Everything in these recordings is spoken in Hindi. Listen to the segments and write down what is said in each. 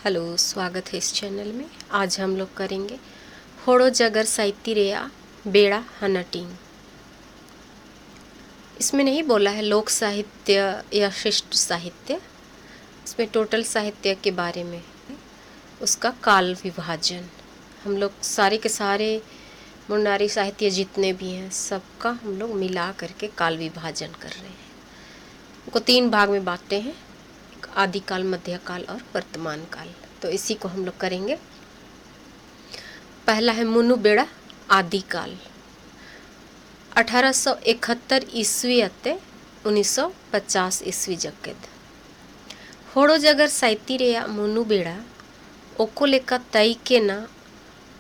हेलो, स्वागत है इस चैनल में। आज हम लोग करेंगे होड़ो जगर साहित्य रेया बेड़ा हनटिंग। इसमें नहीं बोला है लोक साहित्य या शिष्ट साहित्य, इसमें टोटल साहित्य के बारे में उसका काल विभाजन। हम लोग सारे के सारे मुंडारी साहित्य जितने भी हैं सबका हम लोग मिला करके काल विभाजन कर रहे हैं। उनको 3 भाग में बांटते हैं, आदिकाल, मध्यकाल और वर्तमान काल। तो इसी को हम लोग करेंगे। पहला है मुनु बेड़ा आदिकाल, 1871 ईस्वी अत्ते 1950 ईस्वी जक्केद। होड़ो जगर साहित्य रेया मुनु बेड़ा ओको लेका तई के ना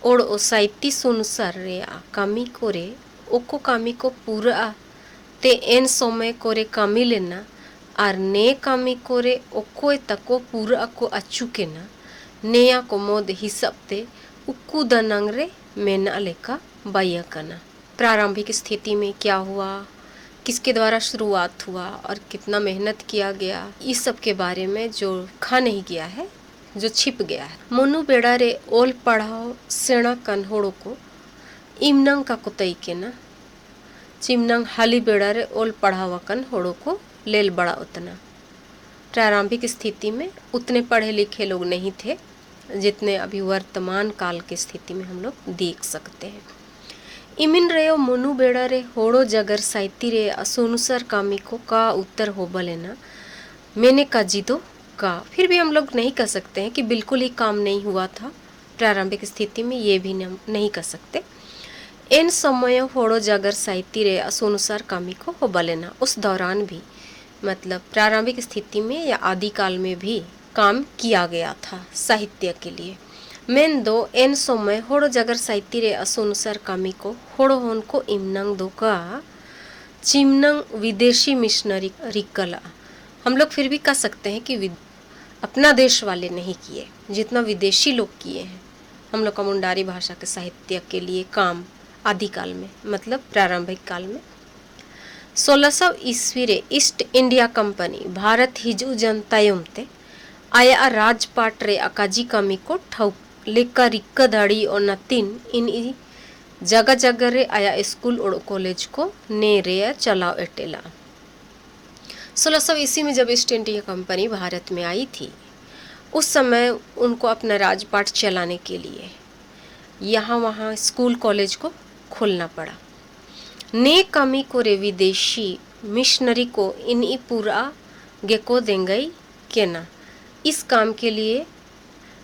ओड़ ओ साहित्य सुनसर रेया कामी कोरे ओको कामी को पूरा ते एन समय कोरे कामी लेना और ने कामी कोरे ओको तको पूरा को अचू के ना नेया को मोद हिसाब ते उक्कू दनंगरे मेना लेका बाया कना। प्रारंभिक स्थिति में क्या हुआ, किसके द्वारा शुरुआत हुआ और कितना मेहनत किया गया, इस सब के बारे में जो खा नहीं गया है, जो छिप गया है। मुनु बेड़ा रे ओल पढ़ाओ सेना कन्होड़ो को इमनंग का कुतई के ना चिमनंग हाली बेड़ा रे ओल पढ़ावा कन्होड़ो को लेल बड़ा उतना। प्रारंभिक स्थिति में उतने पढ़े लिखे लोग नहीं थे जितने अभी वर्तमान काल की स्थिति में हम लोग देख सकते हैं। इमिन रेयो मुनु बेड़ा रे होड़ो जगर साहित्य रे असुनुसर कामी को का उत्तर हो बलेना मैंने का जीतो का। फिर भी हम लोग नहीं कह सकते हैं कि बिल्कुल ही काम नहीं हुआ था प्रारंभिक स्थिति में, ये भी नहीं कह सकते। इन समय होड़ो जगर साहित्य रे असुनुसर कामी को हो बलेना, उस दौरान भी मतलब प्रारंभिक स्थिति में या आदिकाल में भी काम किया गया था साहित्य के लिए। मेन दो एन समय होड़ो जगर साहित्य रे असुनुसर कामी को होड़ो होन को इमनंग दो का चिमनंग विदेशी मिशनरी रिकला। हम लोग फिर भी कह सकते हैं कि अपना देश वाले नहीं किए जितना विदेशी लोग किए हैं हम लोग का मुंडारी भाषा के साहित्य के लिए काम आदिकाल में, मतलब प्रारंभिक काल में। 1600 ईस्वी रे ईस्ट इंडिया कंपनी भारत हिजू जनतायमते आया राजपाट रे अकाजी कामी को ठौक लेका रिक्का दाड़ी और नतीन इन जगह जगह रे आया स्कूल और कॉलेज को ने रे चलाओ एटेला। 1600 ईस्वी में जब ईस्ट इंडिया कंपनी भारत में आई थी उस समय उनको अपना राजपाट चलाने के लिए यहाँ वहाँ स्कूल कॉलेज को खोलना पड़ा। ने कामी को रे विदेशी मिशनरी को इन पूरा गेको देंगई के ना। इस काम के लिए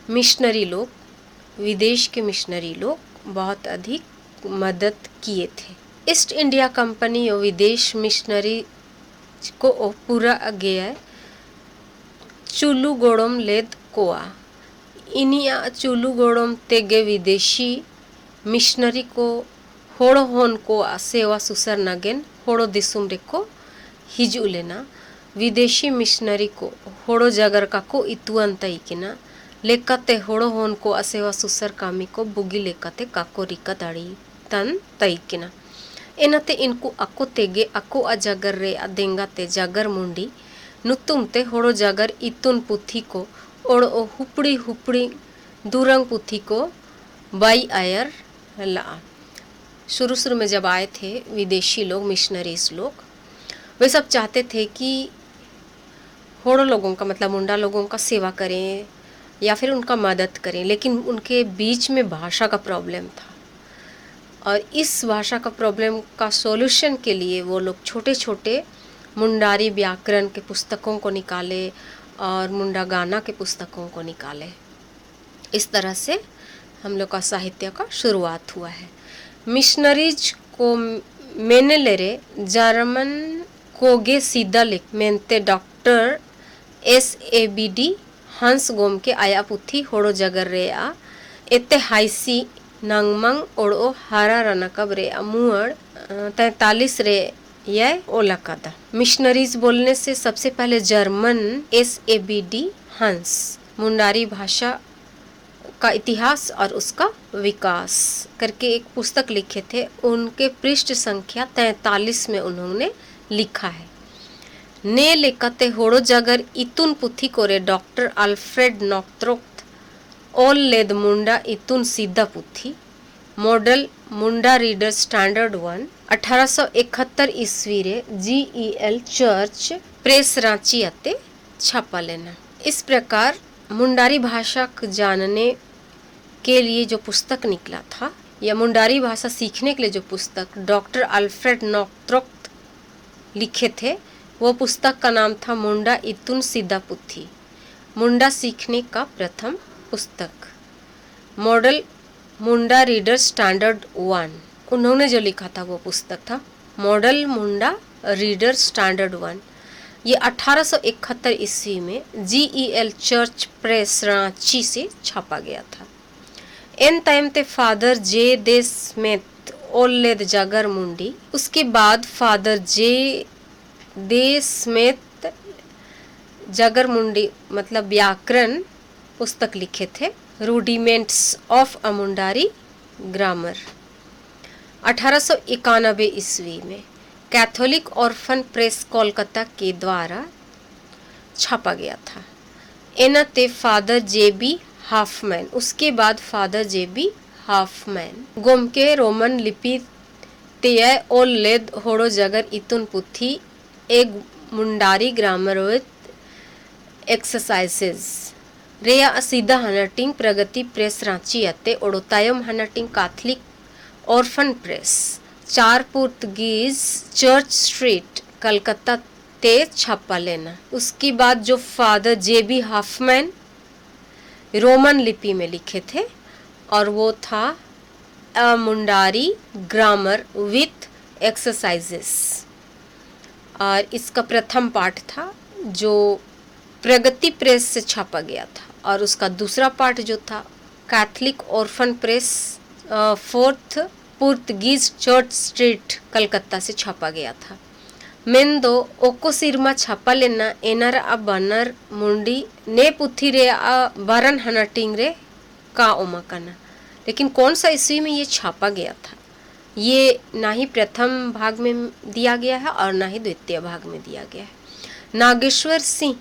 मिशनरी लोग, विदेश के मिशनरी लोग बहुत अधिक मदद किए थे। ईस्ट इंडिया कंपनी और विदेश मिशनरी को पूरा गया चुलू गोड़म लेद कोआ। इनिया चुलू गोड़म तेगे विदेशी मिशनरी को होड़ो होन को सेवा सुसर नगेन होड़ो दिसुम रे को हिजू लेना। विदेशी मिशनरी को होड़ो जगर का को इतुअन तई के ना लेकते होड़ो होन को सेवा सुसर कामी को बुगी लेकते काको रिका दाड़ी तन तई के ना। एनते इनको अको तेगे अको अजगर रे अदेंगा ते जगर मुंडी नुतुम ते होड़ो जगर इतुन पुथी को और ओ हुपड़ी हुपड़ी दूरंग पुथी को बाई आयर ला। शुरू में जब आए थे विदेशी लोग, मिशनरीज लोग, वे सब चाहते थे कि होड़ो लोगों का मतलब मुंडा लोगों का सेवा करें या फिर उनका मदद करें, लेकिन उनके बीच में भाषा का प्रॉब्लम था और इस भाषा का प्रॉब्लम का सॉल्यूशन के लिए वो लोग छोटे छोटे मुंडारी व्याकरण के पुस्तकों को निकाले और मुंडा गाना के पुस्तकों को निकाले। इस तरह से हम लोग का साहित्य का शुरुआत हुआ है। मिशनरीज को मैंने ले रे जर्मन कोगे सीधा लिख मेनते डॉक्टर SABD हंस गोम के आया पुथी होड़ो जगर रे आ एते हाइसी नंगमंग ओड़ो हारा रनकब रे मुअड़ 43 रे यह ओलकादा। मिशनरीज बोलने से सबसे पहले जर्मन SABD हंस मुंडारी भाषा का इतिहास और उसका विकास करके एक पुस्तक लिखे थे। उनके पृष्ठ संख्या 43 में उन्होंने लिखा है। ने लेकते होड़ो जगर इतुन पुथी कोरे डॉक्टर अल्फ्रेड नॉक्त्रोक्ट ओल लेद मुंडा इतुन सीधा पुथी मॉडल मुंडा रीडर स्टैंडर्ड 1 1871 ईस्वी रे GEL चर्च प्रेस रांची आते छापा लेना। इस प्रकार मुंडारी भाषा को जानने के लिए जो पुस्तक निकला था या मुंडारी भाषा सीखने के लिए जो पुस्तक डॉक्टर अल्फ्रेड नॉर्थ्रॉप लिखे थे, वो पुस्तक का नाम था मुंडा इतुन सीधा पुथी, मुंडा सीखने का प्रथम पुस्तक। मॉडल मुंडा रीडर स्टैंडर्ड 1, उन्होंने जो लिखा था वो पुस्तक था मॉडल मुंडा रीडर स्टैंडर्ड 1। ये 1871 ईस्वी में GEL चर्च प्रेस रांची से छापा गया था। इन टाइम ते फादर जे दे स्मिथ ओलेद जागर मुंडी, उसके बाद फादर जे दे स्मिथ जागर मुंडी मतलब व्याकरण पुस्तक लिखे थे, rudiments of a Mundari grammar. 1891 ईस्वी में कैथोलिक ऑर्फन प्रेस कोलकाता के द्वारा छापा गया था। इनते फादर JB हाफमैन, उसके बाद फादर JB हाफमैन गोम के रोमन लिपि तेय ओल लेद होड़ो जगर इतुन पुथी एक मुंडारी ग्रामर विथ एक्सरसाइजेस रेया सीधा हनटिंग प्रगति प्रेस रांची आते ओडोतायम हनटिंग Catholic orphan press 4 Portuguese church street Calcutta ते छापा लेना। उसके बाद जो फादर JB हाफमैन रोमन लिपि में लिखे थे और वो था अ मुंडारी ग्रामर विथ एक्सरसाइजेस, और इसका प्रथम पाठ था जो प्रगति प्रेस से छापा गया था, और उसका दूसरा पार्ट जो था Catholic orphan press 4th Portuguese church street Calcutta से छापा गया था। मेंदो ओको सिरमा छापा लेना एनर आ बनर मुंडी ने पुथी रे आ बरन हनटिंग रे का ओमकना। लेकिन कौन सा ईस्वी में ये छापा गया था, ये ना ही प्रथम भाग में दिया गया है और ना ही द्वितीय भाग में दिया गया है। नागेश्वर सिंह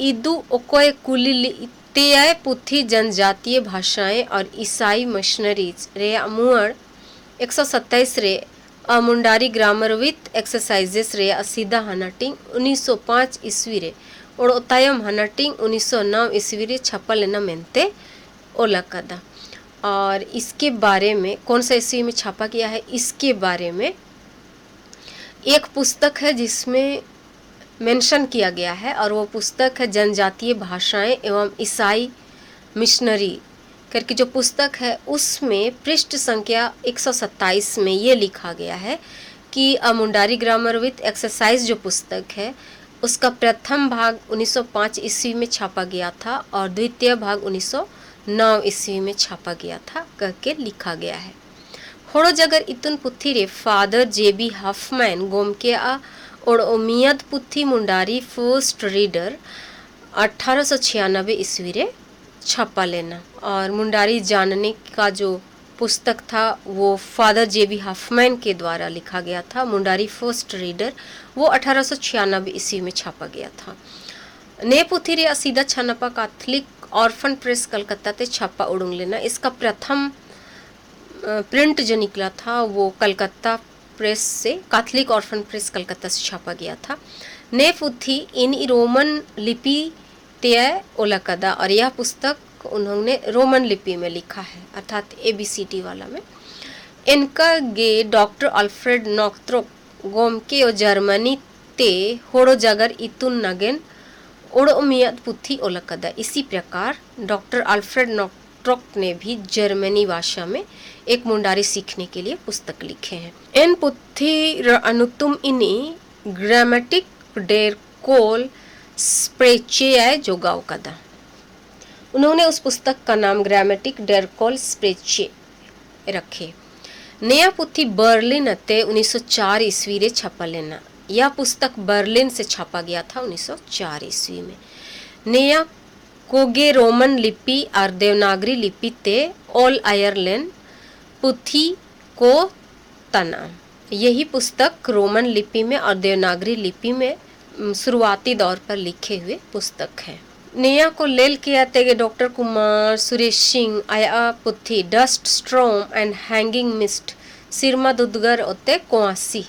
इदू ओकोए कुली तेय पुथी जनजातीय भाषाएं और ईसाई मशीनरीज रे मुअर 127 रे मुंडारी ग्रामर विथ एक्सरसाइजेस रे सीधा हनटिंग 1905 ईस्वी रे और ओतायम हनटिंग 1909 ईस्वी रे छापा लेना मेंते ओलकदा। और इसके बारे में कौन सा ईस्वी में छापा गया है, इसके बारे में एक पुस्तक है जिसमें मेंशन किया गया है, और वो पुस्तक है जनजातीय भाषाएं एवं ईसाई मिशनरी करके जो पुस्तक है, उसमें पृष्ठ संख्या 127 में ये लिखा गया है कि अ मुंडारी ग्रामर विथ एक्सरसाइज जो पुस्तक है उसका प्रथम भाग 1905 ईस्वी में छापा गया था और द्वितीय भाग 1909 ईस्वी में छापा गया था करके लिखा गया है। होड़ो जगर इतुन पुथी रे फादर JB हाफमैन गोम के आ और उम्मीद पुथी मुंडारी फर्स्ट रीडर 1896 ईस्वी रे छापा लेना। और मुंडारी जानने का जो पुस्तक था वो फादर JB हाफमैन के द्वारा लिखा गया था। मुंडारी फर्स्ट रीडर वो 1896 ईस्वी में छापा गया था। ने पुथी रे सीधा छानपा कैथलिक ऑर्फन प्रेस कलकत्ता ते छापा उड़ूंग लेना। इसका प्रथम प्रिंट जो निकला था वो कलकत्ता प्रेस से, कैथलिक ऑर्फन प्रेस कलकत्ता से छापा गया था। ने पुथी इन रोमन लिपि तेय ओलकदा, और यह पुस्तक उन्होंने रोमन लिपि में लिखा है अर्थात ABCD वाला में। इनका गे डॉक्टर अल्फ्रेड नॉर्थ्रॉप गोम के जर्मनी ते होड़ो जगर इतुन नगेन ओड़ो उमियत पुथी ओलकदा। इसी प्रकार डॉक्टर अल्फ्रेड नॉर्थ्रॉप ने भी जर्मनी भाषा में एक मुंडारी सीखने के लिए पुस्तक लिखे हैं। इन पुथी अनुतुम इनी ग्रामेटिक डेर कोल स्प्रेचे जोगाव कदा। उन्होंने उस पुस्तक का नाम ग्रामेटिक डेर कोल स्प्रेचे रखे। नया पुथी बर्लिन अते 1904 ईस्वी रे छपा लेना। यह पुस्तक बर्लिन से छापा गया था 1904 ईस्वी में। नया कोगे रोमन लिपि और देवनागरी लिपि ते ऑल आयरलैंड पुथी को तना। यही पुस्तक रोमन लिपि में और देवनागरी लिपि में शुरुआती दौर पर लिखे हुए पुस्तक है। नेया को लेल के आते गे डॉक्टर कुमार सुरेश सिंह आया पुथी dust storm and hanging mist सिरमा दुदगर ओते कोआसी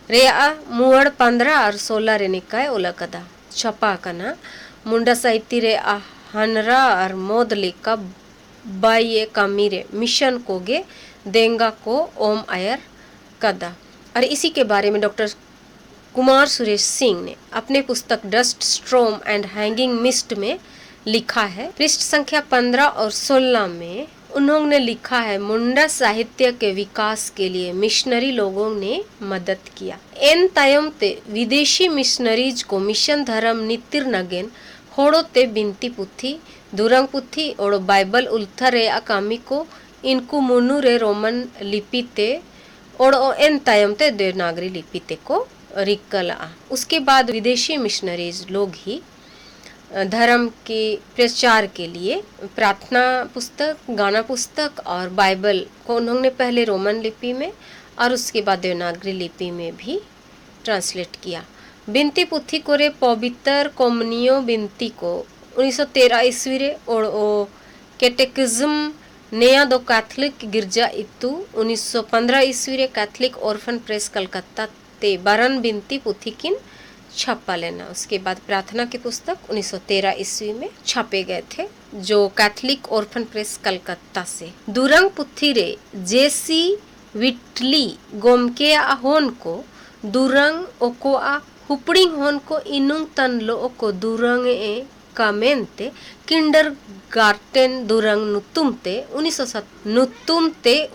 रेया मुअड़ 15 और 16 रे निकाय ओला कदा छपा कना मुंडा साहित्य रे हनरा और मोद लेका बाये कामीरे मिशन कोगे देंगा को ओम आयर कदा। और इसी के बारे में डॉक्टर कुमार सुरेश सिंह ने अपने पुस्तक dust storm and hanging mist में लिखा है। पृष्ठ संख्या 15 और 16 में उन्होंने लिखा है, मुंडा साहित्य के विकास के लिए मिशनरी लोगों ने मदद किया। एन तायमते विदेशी मिशनरीज को मिशन धर्म नितिर नगेन होड़ोते बिनती पुथी दुरंग पुथी और बाइबल उल्थरे अकामी को इनको मुनु रे रोमन लिपि ते और एन तायमते देवनागरी लिपि ते को रिकला। उसके बाद विदेशी मिशनरीज लोग ही धर्म के प्रचार के लिए प्रार्थना पुस्तक, गाना पुस्तक और बाइबल को उन्होंने पहले रोमन लिपि में और उसके बाद देवनागरी लिपि में भी ट्रांसलेट किया। बिनती पुथी को रे पवित्र कॉम्युनियो बिनती को 1913 ईस्वी रे और कैटेकिज्म नया दो कैथलिक गिरजा इतु 1915 ईस्वी रे कैथलिक ऑर्फन प्रेस कलकत्ता ते बारन बिनती पुथी किन छपा लेना। उसके बाद प्रार्थना की पुस्तक 1913 ईस्वी में छापे गए थे जो कैथलिक ऑर्फन प्रेस कलकत्ता से। दुरंग पुथी रे जेसी विटली गोमके होन को दुरंग ओको हुपड़िंग होन को इनुंग तन लो ओको दुरंग ए कामेंते किंडर गार्टेन दुरंग नुतुमते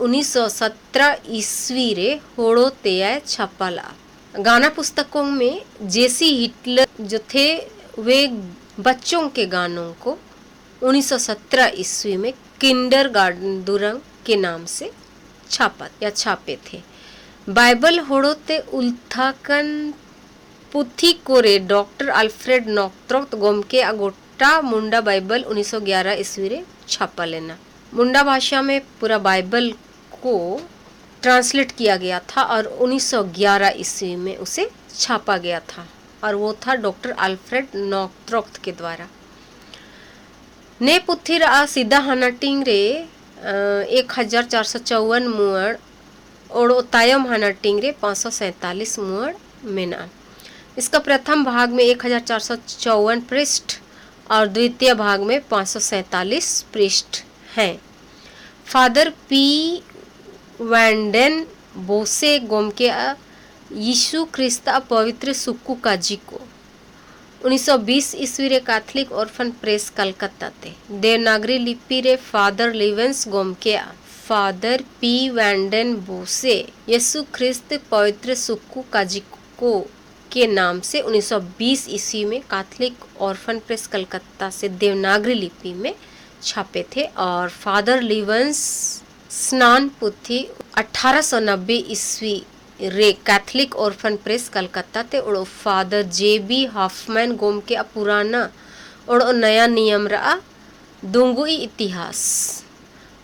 1917 ईस्वी रे होड़ो तेया छपला। गाना पुस्तकों में जेसी हिटलर जो थे वे बच्चों के गानों को 1917 ईस्वी में किंडर गार्डन दुरंग के नाम से छापे थे। बाइबल होड़ोते उल्थाकन पुथी कोरे डॉक्टर अल्फ्रेड नॉकथ्रोप गोमके अगोटा मुंडा बाइबल 1911 ईस्वी रे छापा लेना। मुंडा भाषा में पूरा बाइबल को ट्रांसलेट किया गया था और 1911 ईस्वी में उसे छापा गया था और वो था डॉक्टर अल्फ्रेड नॉकथ्रोप के द्वारा। ने पुथी रा सीधा हनाटिंग रे 1454 मुअड़ और तायम हनाटिंग रे 547 मुअड़ मेना। इसका प्रथम भाग में 1454 पृष्ठ और द्वितीय भाग में 547 पृष्ठ हैं। फादर पी वैंडेन बोसे गोमके यीशु ख्रिस्ता पवित्र सुक्कू काजी को 1920 ईस्वी रे कैथलिक ऑर्फन प्रेस कलकत्ता ते देवनागरी लिपि रे फादर लिवेंस गोमके फादर पी वैंडेन बोसे यीशु ख्रिस्त पवित्र सुक्कू काजी को के नाम से 1920 ईस्वी में कैथलिक ऑर्फन प्रेस कलकत्ता से देवनागरी लिपि में छापे थे। और फादर लिवेंस स्नान पुथी 1890 ईस्वी रे कैथलिक ऑर्फन प्रेस कलकत्ता ते और फादर जेबी हॉफमैन गोम के पुराना और नया नियम रहा दुंगुई इतिहास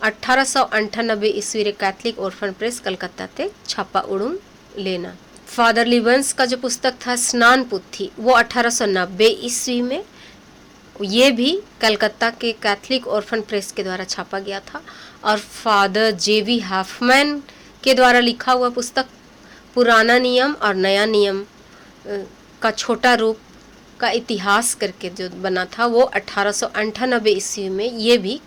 1898 ईस्वी रे कैथलिक ऑर्फन प्रेस कलकत्ता ते छापा उड़ून लेना। फादर लिवेंस का जो पुस्तक था स्नान पुथी वो 1890 ईस्वी में ये भी कलकत्ता के कैथलिक ऑर्फन प्रेस के द्वारा छापा गया था। और फादर जेबी हॉफमैन के द्वारा लिखा हुआ पुस्तक पुराना नियम और नया नियम का छोटा रूप का इतिहास करके जो बना था वो 1898 ईस्वी में ये भी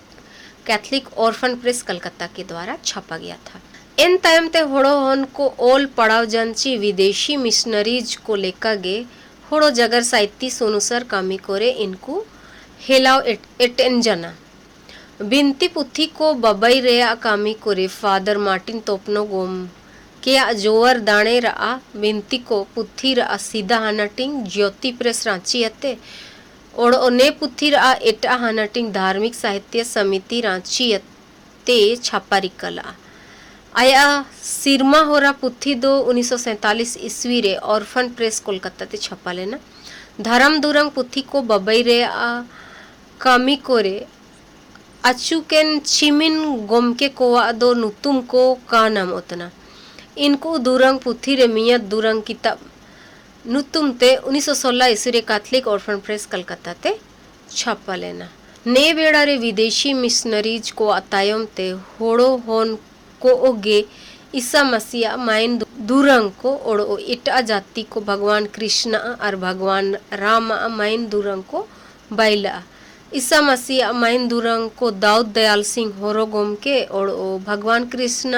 कैथलिक ऑर्फन प्रेस कलकत्ता के द्वारा छापा गया था। इन टाइम ते होड़ो हन को ओल पड़ाव जंची विदेशी मिशनरीज को लेकर गे होड़ो जगर साहित्य सोनुसर कामी कोरे इनको हेलाव एटेन जना बिनती पुथी को बबई रे कामी कोरे फादर मार्टिन तोपनो गोम के जोवर दाणे रा बिनती को पुथी रा सीधा हानटिंग ज्योति प्रेस रांची हते और ओने पुथी रा एटा हानटिंग धार्मिक साहित्य समिति रांची हते छापारी कला आया सिरमा होरा पुथी दो 1947 ईस्वी रे ऑर्फन प्रेस कोलकाता ते छपा लेना। धर्म दुरंग पुथी को बबई रे कामी कोरे अचुकेन चिमिन गोमके कोवा दो नुतुम को का नाम उतना इनको दुरंग पुथी रे मियत दुरंग किताब नुतुम ते 1916 ईस्वी रे कैथलिक ऑर्फन प्रेस कलकत्ता ते छापा लेना। ने बेड़ा रे विदेशी मिशनरीज को अतायम ते होड़ो होन को ओगे ईसा मसीहा माइन दूरंग को और इटा जाति को भगवान कृष्ण और भगवान राम माइन दूरंग को बैला। ईसा मसीह माइन दूरंग को दाऊद दयाल सिंह होरो गोम के और भगवान कृष्ण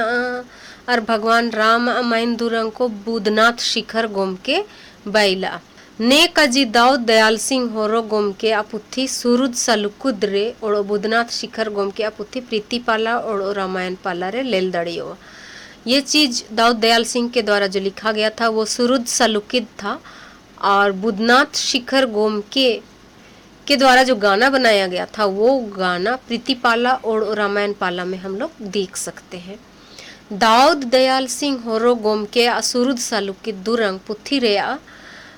और भगवान राम माइन दूरंग को बुधनाथ शिखर गोम के बैला। ने कजी दाऊद दयाल सिंह होरो गोम के अपुथी सूरज सलुकुद रे और बुधनाथ शिखर गोम के अपुथी प्रीति पाला और रामायण पाला रे लेल दड़ियो। ये चीज दाऊद दयाल सिंह के द्वारा जो लिखा गया था वो सूरज सलुकिद था और बुधनाथ शिखर गोम के द्वारा जो गाना बनाया गया था वो गाना प्रीति पाला और रामायण पाला में हम लोग देख सकते हैं। दाऊद दयाल सिंह होरो गोम के सूरज सलुकिद दुरंग पुथी रेया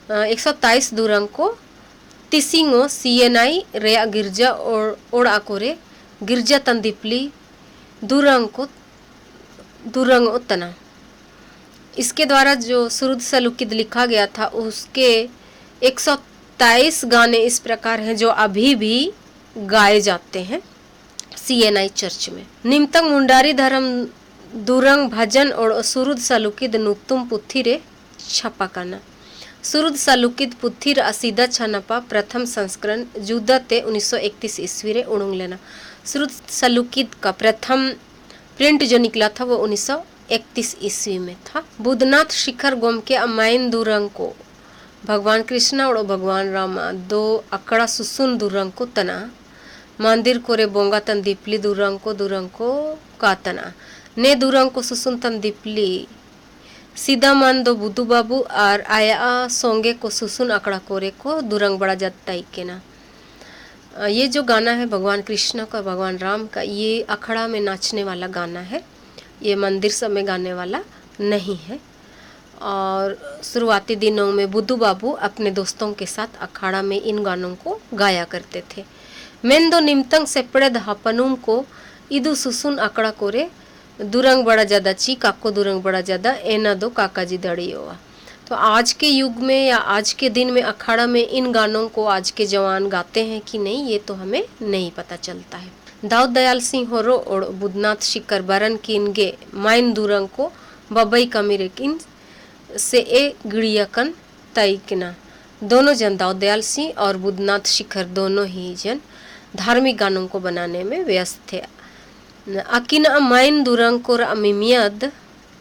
123 दुरंग को तिसिंगो सीएनआई रेया गिरजा और ओड़ा कोरे गिरजा तंदीपली दुरंग को दुरंग उतना। इसके द्वारा जो सूरज सलुकिद लिखा गया था उसके 123 गाने इस प्रकार हैं जो अभी भी गाए जाते हैं सीएनआई चर्च में। निमतंग मुंडारी धर्म दुरंग भजन और सूरज सलुकिद नुतुम पुथी रे छपाकाना। सूरज सलुकिद पुथी रे असीदा छनपा प्रथम संस्करण जुदा ते 1931 ईस्वी रे उड़ुंग लेना। सूरज सलुकिद का प्रथम प्रिंट जो निकला था वो 1931 ईस्वी में था। बुधनाथ शिखर गोम के अमाइन दुरंग को भगवान कृष्ण और भगवान रामा दो अकड़ा सुसुन दुरंग को तना। मंदिर कोरे बोंगा तन दीपली दुरंग को कातना। ने दुरंग को सुसुन तन दीपली सीधा मन दो बुद्धू बाबू और आया सोंगे को सुसुन अकड़ा कोरे को दुरंग बड़ा जत्ताई के ना। ये जो गाना है भगवान कृष्ण का भगवान राम का, ये अखड़ा में नाचने वाला गाना है, ये मंदिर सब में गाने वाला नहीं है। और शुरुआती दिनों में बुद्धू बाबू अपने दोस्तों के साथ अखाड़ा में इन गानों को गाया करते थे। मेंदो निमतंग सेपड़े धापनुम को इदु सुसुन अकड़ा कोरे दुरंग बड़ा ज़्यादा ची काको दुरंग बड़ा ज़्यादा एना दो काका जी दड़ी हुआ। तो आज के युग में या आज के दिन में अखाड़ा में इन गानों को आज के जवान गाते हैं कि नहीं ये तो हमें नहीं पता चलता है। दाऊद दयाल सिंह होरो और बुधनाथ शिखर बरन किनगे माइन दुरंग को बबई कमीरेकिन से ए गिड़ियाकन तईकना। दोनों जन दाऊद दयाल सिंह और बुधनाथ शिखर दोनों ही जन धार्मिक गानों को बनाने में व्यस्त थे। अकिना माइन दुरंग को अमीमियद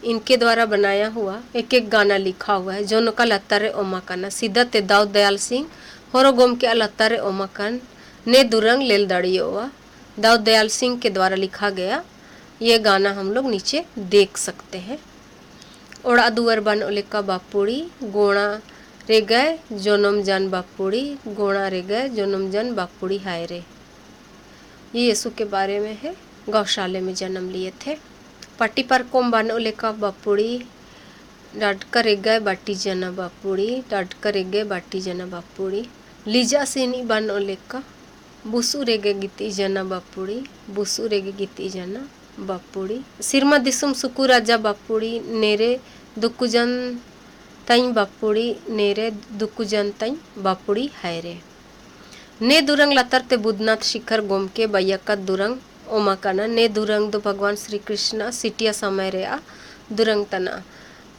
इनके द्वारा बनाया हुआ एक एक गाना लिखा हुआ है जो नका लत्तारे ओमाकन सीधा ते दाऊद दयाल सिंह होरो गोम के लत्तारे ओमाकन ने दुरंग लेल दड़ियो हुआ दाऊद दयाल सिंह के द्वारा लिखा गया ये गाना हम लोग नीचे देख सकते हैं। ओड़ा दुअर बन ओलेका बापुड़ी गोणा रे गए जोनम जन बापुड़ी गोणा रे गए जोनम जन बापुड़ी हाय रे। ये यीशु के बारे में है, गौशाले में जन्म लिए थे। पट्टी पर कोम बन ओलेका बापुड़ी डाटकर रे गए बाटी जना बापुड़ी डाटकर रे गए बाटी जना बापुड़ी लीजा सीनी बन ओलेका बुसु रेगे गीती जना बापुड़ी बुसु रेगे गीती जना बापुड़ी सिरमा दिसुम सुकु राजा बापुड़ी नेरे दुकुजन तई बापुड़ी नेरे दुकुजन तई बापुड़ी हाय रे। ने दुरंग लतर ते बुधनाथ शिखर गोम के बैयका दुरंग ओमाकाना ने दुरंग दो भगवान श्री कृष्ण सिटिया समय रे आ दुरंग तना।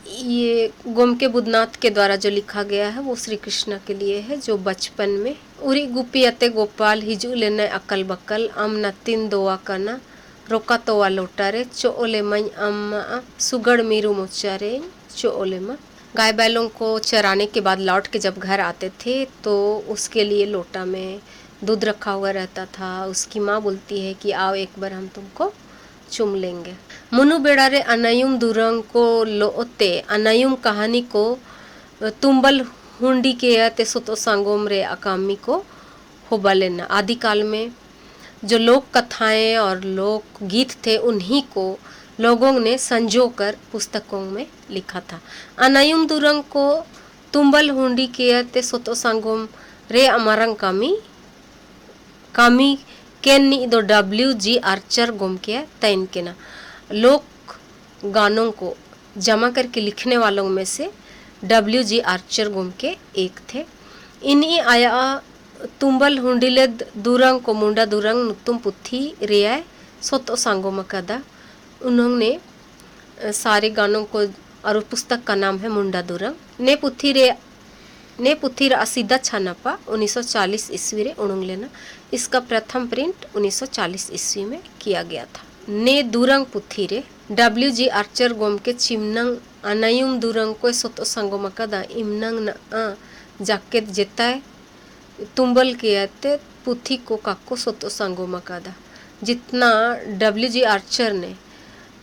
ये गोम के बुधनाथ के द्वारा जो लिखा गया है वो श्री कृष्ण के लिए है जो बचपन में उरी गुपियते गोपाल हिजू लेने अकल बकल अम नतिन दोआ कना रोका तोवा लोटारे चो ओले मई अम्मा सुगड़ मीरू मोचारे चो ओले मा। गाय बैलों को चराने के बाद लौट के जब घर आते थे तो उसके लिए लोटा में दूध रखा हुआ रहता था। उसकी माँ बोलती है कि आओ एक बार हम तुमको चुम लेंगे। मुनु बेड़ारे अनयुम दुरंग को लोते अनयुम कहानी को तुम्बल हुंडी के ते सुतो सांगोम रे अकामी को होबा लेना। आदिकाल में जो लोक कथाएं और लोक गीत थे उन्हीं को लोगों ने संजोकर पुस्तकों में लिखा था। अनयुम दुरंग को तुम्बल हुंडी के ते सुतो सांगोम रे अमरंग कामी केनी दो WG आर्चर गुम के तैन के ना। लोक गानों को जमा करके लिखने वालों में से WG आर्चर गुम के एक थे। इन्हीं आया तुंबल हुंडिलेद दुरंग को मुंडा दुरंग नुतुम पुथी रियाय सोतो सांगोम कदा। उन्होंने सारे गानों को, और पुस्तक का नाम है मुंडा दुरंग। ने पुथी रा सीधा छानापा 1940 ईस्वी रे उड़ुंग लेना। इसका प्रथम प्रिंट 1940 ईस्वी में किया गया था। ने दुरंग पुथी रे WG आर्चर गोम के चिमनंग अनायुम दुरंग को सोतो सांगोम कदा इमनंग न जाकेत जेताय तुंबल के पुथी को काको सोतो सांगोम कदा। जितना WG आर्चर ने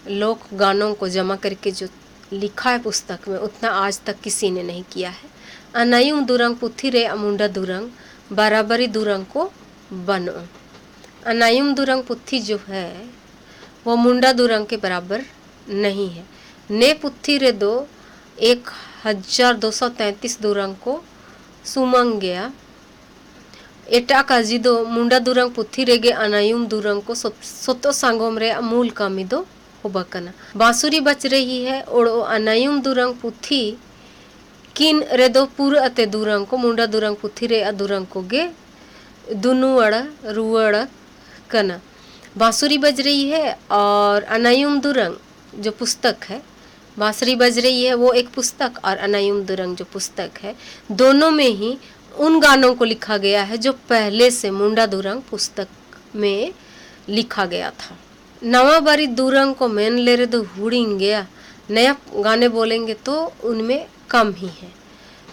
लोक गानों को जमा करके जो लिखा है पुस्तक में, उतना आज तक किसी ने नहीं किया है। अनायुम दुरंग पुथी रे मुंडा दुरंग बराबरी दुरंग को बनो। अनायुम दुरंग पुथी जो है वो मुंडा दुरंग के बराबर नहीं है। ने पुथी रे 1233 दुरंग को सुमंग गया। एटा काजी दो मुंडा दुरंग पुथी रेगे अनायुम दुरंग को सोतो सांगोम रे मूल कामी दो होबकना। बांसुरी बच रही है और अनायुम दुरंग पुथी किन रे दो पूर अते दुरंग को मुंडा दुरंग पुथी रे दुरंग को गे दुनुअड़ रुअड़ कना। बांसुरी बज रही है और अनायुम दुरंग जो पुस्तक है, बांसुरी बज रही है वो एक पुस्तक, और अनायुम दुरंग जो पुस्तक है, दोनों में ही उन गानों को लिखा गया है जो पहले से मुंडा दुरंग पुस्तक में लिखा गया था। नवा बारी दुरंग को मैन ले रहे तो हुड़िंग गया, नया गाने बोलेंगे तो उनमें कम ही है।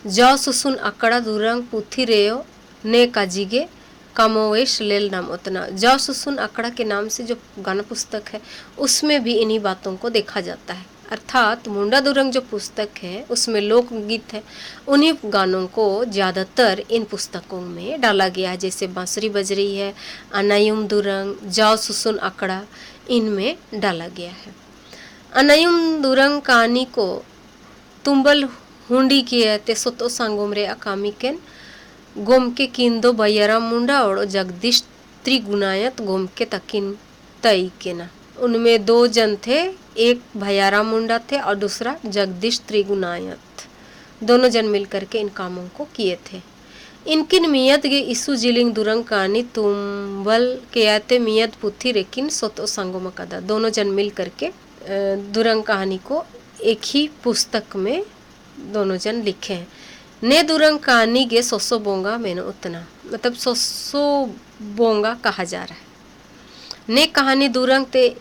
जाओ सुसुन अकड़ा दुरंग पुथी रेयो ने काजीगे कमोवेश लेल नाम उतना। जाओ सुसुन अकड़ा के नाम से जो गाना पुस्तक है उसमें भी इन्हीं बातों को देखा जाता है। अर्थात मुंडा दुरंग जो पुस्तक है उसमें लोकगीत है, उन्हीं गानों को ज़्यादातर इन पुस्तकों में डाला गया है। जैसे बांसुरी बज रही है, अनायुम दुरंग, जाओ सुसुन अकड़ा, इनमें डाला गया है। अनायुम दुरंग कहानी को तुंबल हुंडी किए ते सोतो सांगोम रे अकामी केन गोम के किंदो बयरा मुंडा और जगदीश त्रिगुणायत गोम के तकिन तई के ना। उनमें 2 जन थे, एक भयारा मुंडा थे और दूसरा जगदीश त्रिगुणायत। दोनों जन मिलकर के इन कामों को किए थे। इनकिन मियत गे इसु जिलिंग दुरंग कहानी तुंबल के आते मियत पुथी रेकिन सोतो सांगोम कदा। दोनों जन मिल करके दुरंग कहानी को एक ही पुस्तक में दोनों जन लिखे हैं। ने दुरंग कहानी गे सोसो बोंगा मैंने उतना, मतलब सोसो बोंगा कहा जा रहा है। ने कहानी दुरंग ते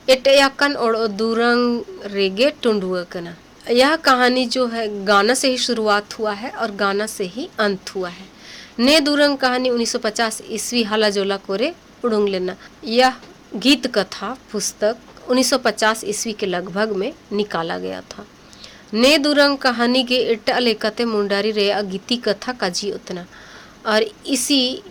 एटयाकन और दुरंग रेगे टुंडुआ कना। यह कहानी जो है गाना से ही शुरुआत हुआ है और गाना से ही अंत हुआ है। ने दुरंग कहानी 1950 ईस्वी हाला जोला कोरे उड़ुंग लेना। यह गीत कथा पुस्तक 1950 ईस्वी के लगभग में निकाला गया था। ने दुरंग कहानी के इट्टा लेकते मुंडारी रे गीति कथा काजी उतना, और इसी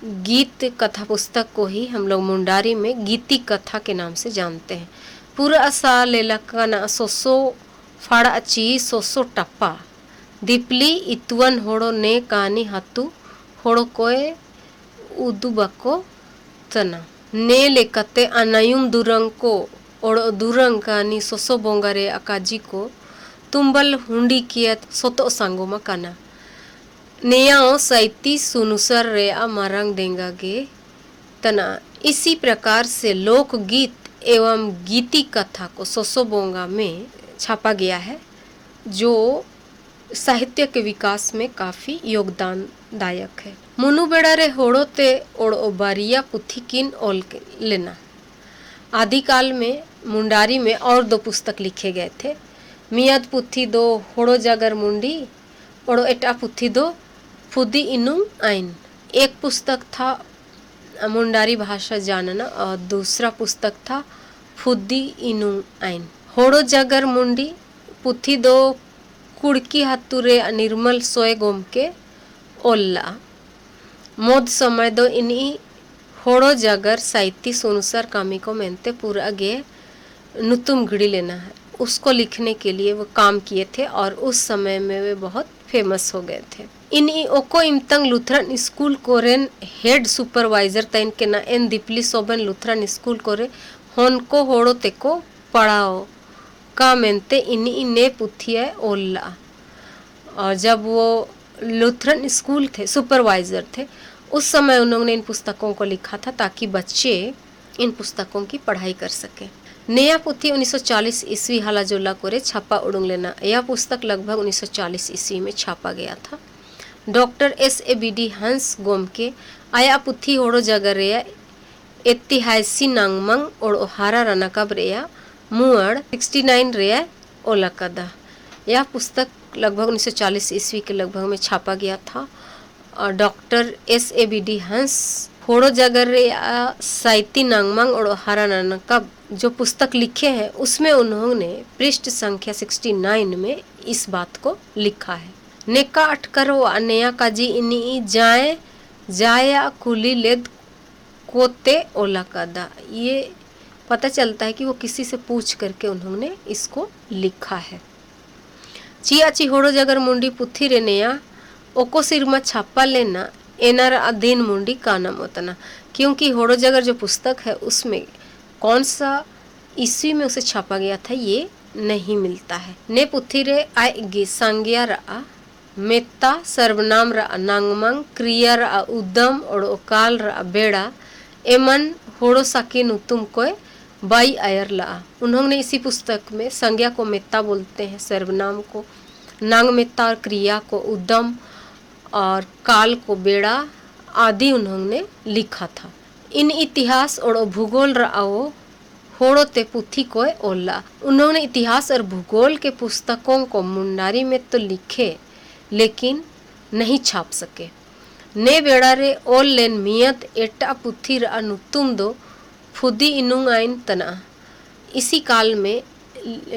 गीत कथा पुस्तक को ही हम लोग मुंडारी में गीति कथा के नाम से जानते हैं। पूरा असा लेलकना सोसो फाड़ा अची सोसो टप्पा दीपली इतवन होड़ो ने कहानी हातु होड़ो कोए उदु बको तना। ने लेकते अनायुम दुरंग को और दुरंग कहानी सोसो बोंगा रे अकाजी को तुंबल हुंडी कियत सोतो सांगोमा काना। नेयाओ सैती सुनुसर रे मारंग देंगा गे तना। इसी प्रकार से लोकगीत एवं गीति कथा को सोसो बोंगा में छापा गया है, जो साहित्य के विकास में काफ़ी योगदानदायक है। मुनु बेड़ा रे होड़ो ते ओड़ो बारिया पुथी किन ओल लेना। आदिकाल में मुंडारी में और 2 पुस्तक लिखे गए थे। मियाद पुथी 2 होड़ो जागर मुंडी और एटा पुथी 2 फुदी इनुंग आइन। एक पुस्तक था मुंडारी भाषा जानना और दूसरा पुस्तक था फुदी इनुंग आइन। होड़ो जागर मुंडी पुथी 2 कुड़की हातुरे निर्मल सोए गोम के ओल्ला मोद समय 2 इन्हीं होड़ो जागर साइती सुनसर कामी को मेनते पूरा गे नुतुम घड़ी लेना है। उसको लिखने के लिए वो काम किए थे और उस समय में वे बहुत फेमस हो गए थे। इन ओको इमतंग लुथरन स्कूल कोरेन हेड सुपरवाइजर तैन के ना एन दिपली सोबन लुथरन स्कूल कोरे होनको होड़ो तेको पढ़ाओ का मेनते इन्हीं ने पुथिया ओल्ला। और जब वो लूथरन स्कूल थे, सुपरवाइज़र थे, उस समय उन्होंने इन पुस्तकों को लिखा था ताकि बच्चे इन पुस्तकों की पढ़ाई कर सकें। नया पुथी 1940 ईस्वी हाला जोला कोरे छापा उड़ूंग लेना, यह पुस्तक लगभग 1940 ईस्वी में छापा गया था। डॉक्टर SABD हंस गोमके आया पुथी होड़ो जगर रेया ऐतिहासी नांगमंग और ओहारा रनकब रेया मुअड़ 69 रेया ओलकदा। यह पुस्तक लगभग 1940 ईस्वी के लगभग में छापा गया था। और डॉक्टर SABD हंस होड़ो जगर रेया साइती नांगमंग और ओहारा रनकब जो पुस्तक लिखे हैं उसमें उन्होंने पृष्ठ संख्या 69 में इस बात को लिखा है। नेका अटकरो अनेया काजी इनी जाए जाया कुली लेद कोते ओला कदा। ये पता चलता है कि वो किसी से पूछ करके उन्होंने इसको लिखा है। चिया चिहोड़ो जगर मुंडी पुथी रे नेया ओको सिरमा छापा लेना एनर अधीन मुंडी कानम उतना, क्योंकि होड़ो जगर जो पुस्तक है उसमें कौन सा ईस्वी में उसे छापा गया था ये नहीं मिलता है। ने पुथी रे आएगी संज्ञा रा मेत्ता सर्वनाम रा नांगमंग क्रिया रा उद्दम और ओकाल रा बेड़ा एमन होड़ो साकी नुतुम को बाई आयर ला। उन्होंने इसी पुस्तक में संज्ञा को मेत्ता बोलते हैं, सर्वनाम को नांग मेत्ता और क्रिया को उद्दम और काल को बेड़ा आदि उन्होंने लिखा था। इन इतिहास और भूगोल राओ होड़ो ते पुथी को ओला। उन्होंने इतिहास और भूगोल के पुस्तकों को मुंडारी में तो लिखे लेकिन नहीं छाप सके। ने बेड़ा रे ओल लेन मियत एटा पुथी रा नुतुम दो फुदी इनुंग आइन तना। इसी काल में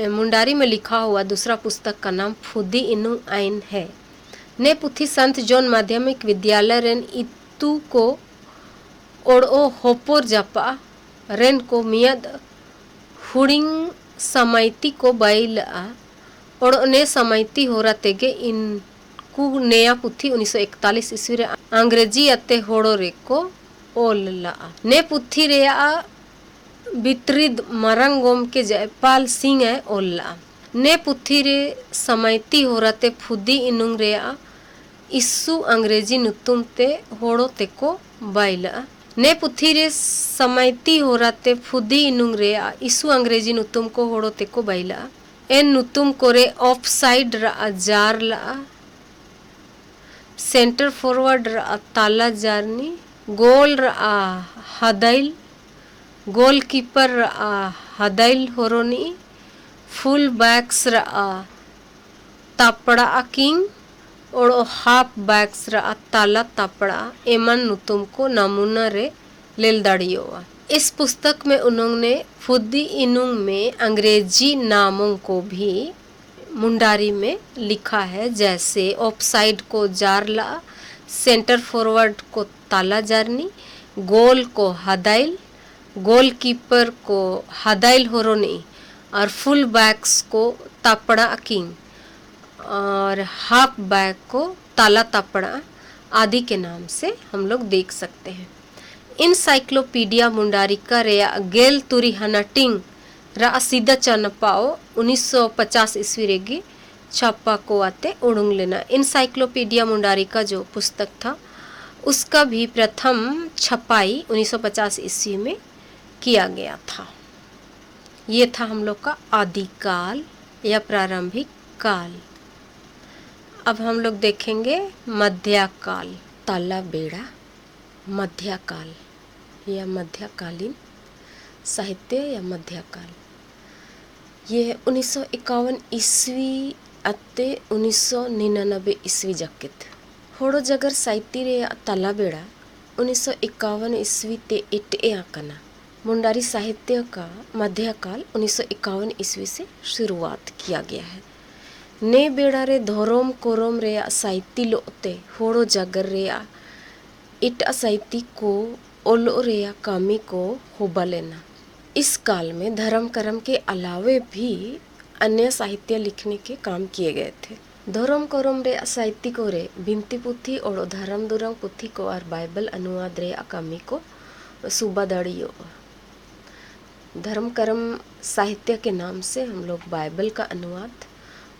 मुंडारी में लिखा हुआ दूसरा पुस्तक का नाम फुदी इनुंग आइन है। ने पुथी संत जॉन माध्यमिक विद्यालय रेन इतु को ओड़ो होपोर जापा रेन को मियद हुड़िंग समाइती को बाइला और ने समाइती हो रहा तेगे इनको नया पुथी 1941 ईस्वी रे अंग्रेजी अते होड़ो रे को ओलला। ने पुथी रे वितरिद मरंगोम के जयपाल सिंह है ओलला। ने पुथी रे समाइती हो रहा ते फुदी इनुंग रे इस्सु अंग्रेजी नुतुम ते होड़ो ते को बाइला। ने पुथी रे समाइती हो रहा ते फुदी इनुंग रे इस्सु अंग्रेजी नुतुम को होड़ो ते को बाइला। एन नुतुम को रे ऑफ साइड रा जार ला सेंटर फॉरवर्ड रा ताला जारनी गोल रा हदैल गोल कीपर रा हदैल होरोनी फुल बैक्स रा तापड़ा किंग और हाफ बैक्स रा ताला तापड़ा एमन नुतुम को नमूना रे लेल दाड़ियोवा। इस पुस्तक में उन्होंने फुदी इनुंग में अंग्रेजी नामों को भी मुंडारी में लिखा है, जैसे ऑफसाइड को जारला, सेंटर फॉरवर्ड को ताला जारनी, गोल को हदाइल, गोलकीपर को हदाइल होरोनी और फुल बैक्स को तापड़ा किंग और हाफ बैक को ताला तापड़ा आदि के नाम से हम लोग देख सकते हैं। इनसाइक्लोपीडिया मुंडारिका रे गेल तुरी हनटिंग रा सीधा चनपाओ 1950 ईस्वी रेगी छापा को आते उड़ूंग लेना। इनसाइक्लोपीडिया मुंडारिका जो पुस्तक था उसका भी प्रथम छपाई 1950 ईस्वी में किया गया था। ये था हम लोग का आदिकाल या प्रारंभिक काल। अब हम लोग देखेंगे मध्यकाल। ताला बेड़ा मध्यकाल या मध्यकालीन साहित्य या मध्यकाल, ये 1951 ईस्वी अत्ते 1999 ईस्वी जक्कित होड़ो जगर साहित्य रे ताला बेड़ा 1951 ईस्वी ते इटे आकना। मुंडारी साहित्य का मध्यकाल 1951 ईस्वी से शुरुआत किया गया है। ने बेड़ा रे धोरोम कोरोम रे साहित्य लोते होड़ो जगर रे इट साहित्य को ओलो रे कामी को होबा लेना। इस काल में धर्म कर्म के अलावे भी अन्य साहित्य लिखने के काम किए गए थे। धर्म करम रे साहित्य को रे बिनती पुथी और धर्म दुरंग पुथी को और बाइबल अनुवाद रे कामी को सूबा दाड़ियो। धर्म कर्म साहित्य के नाम से हम लोग बाइबल का अनुवाद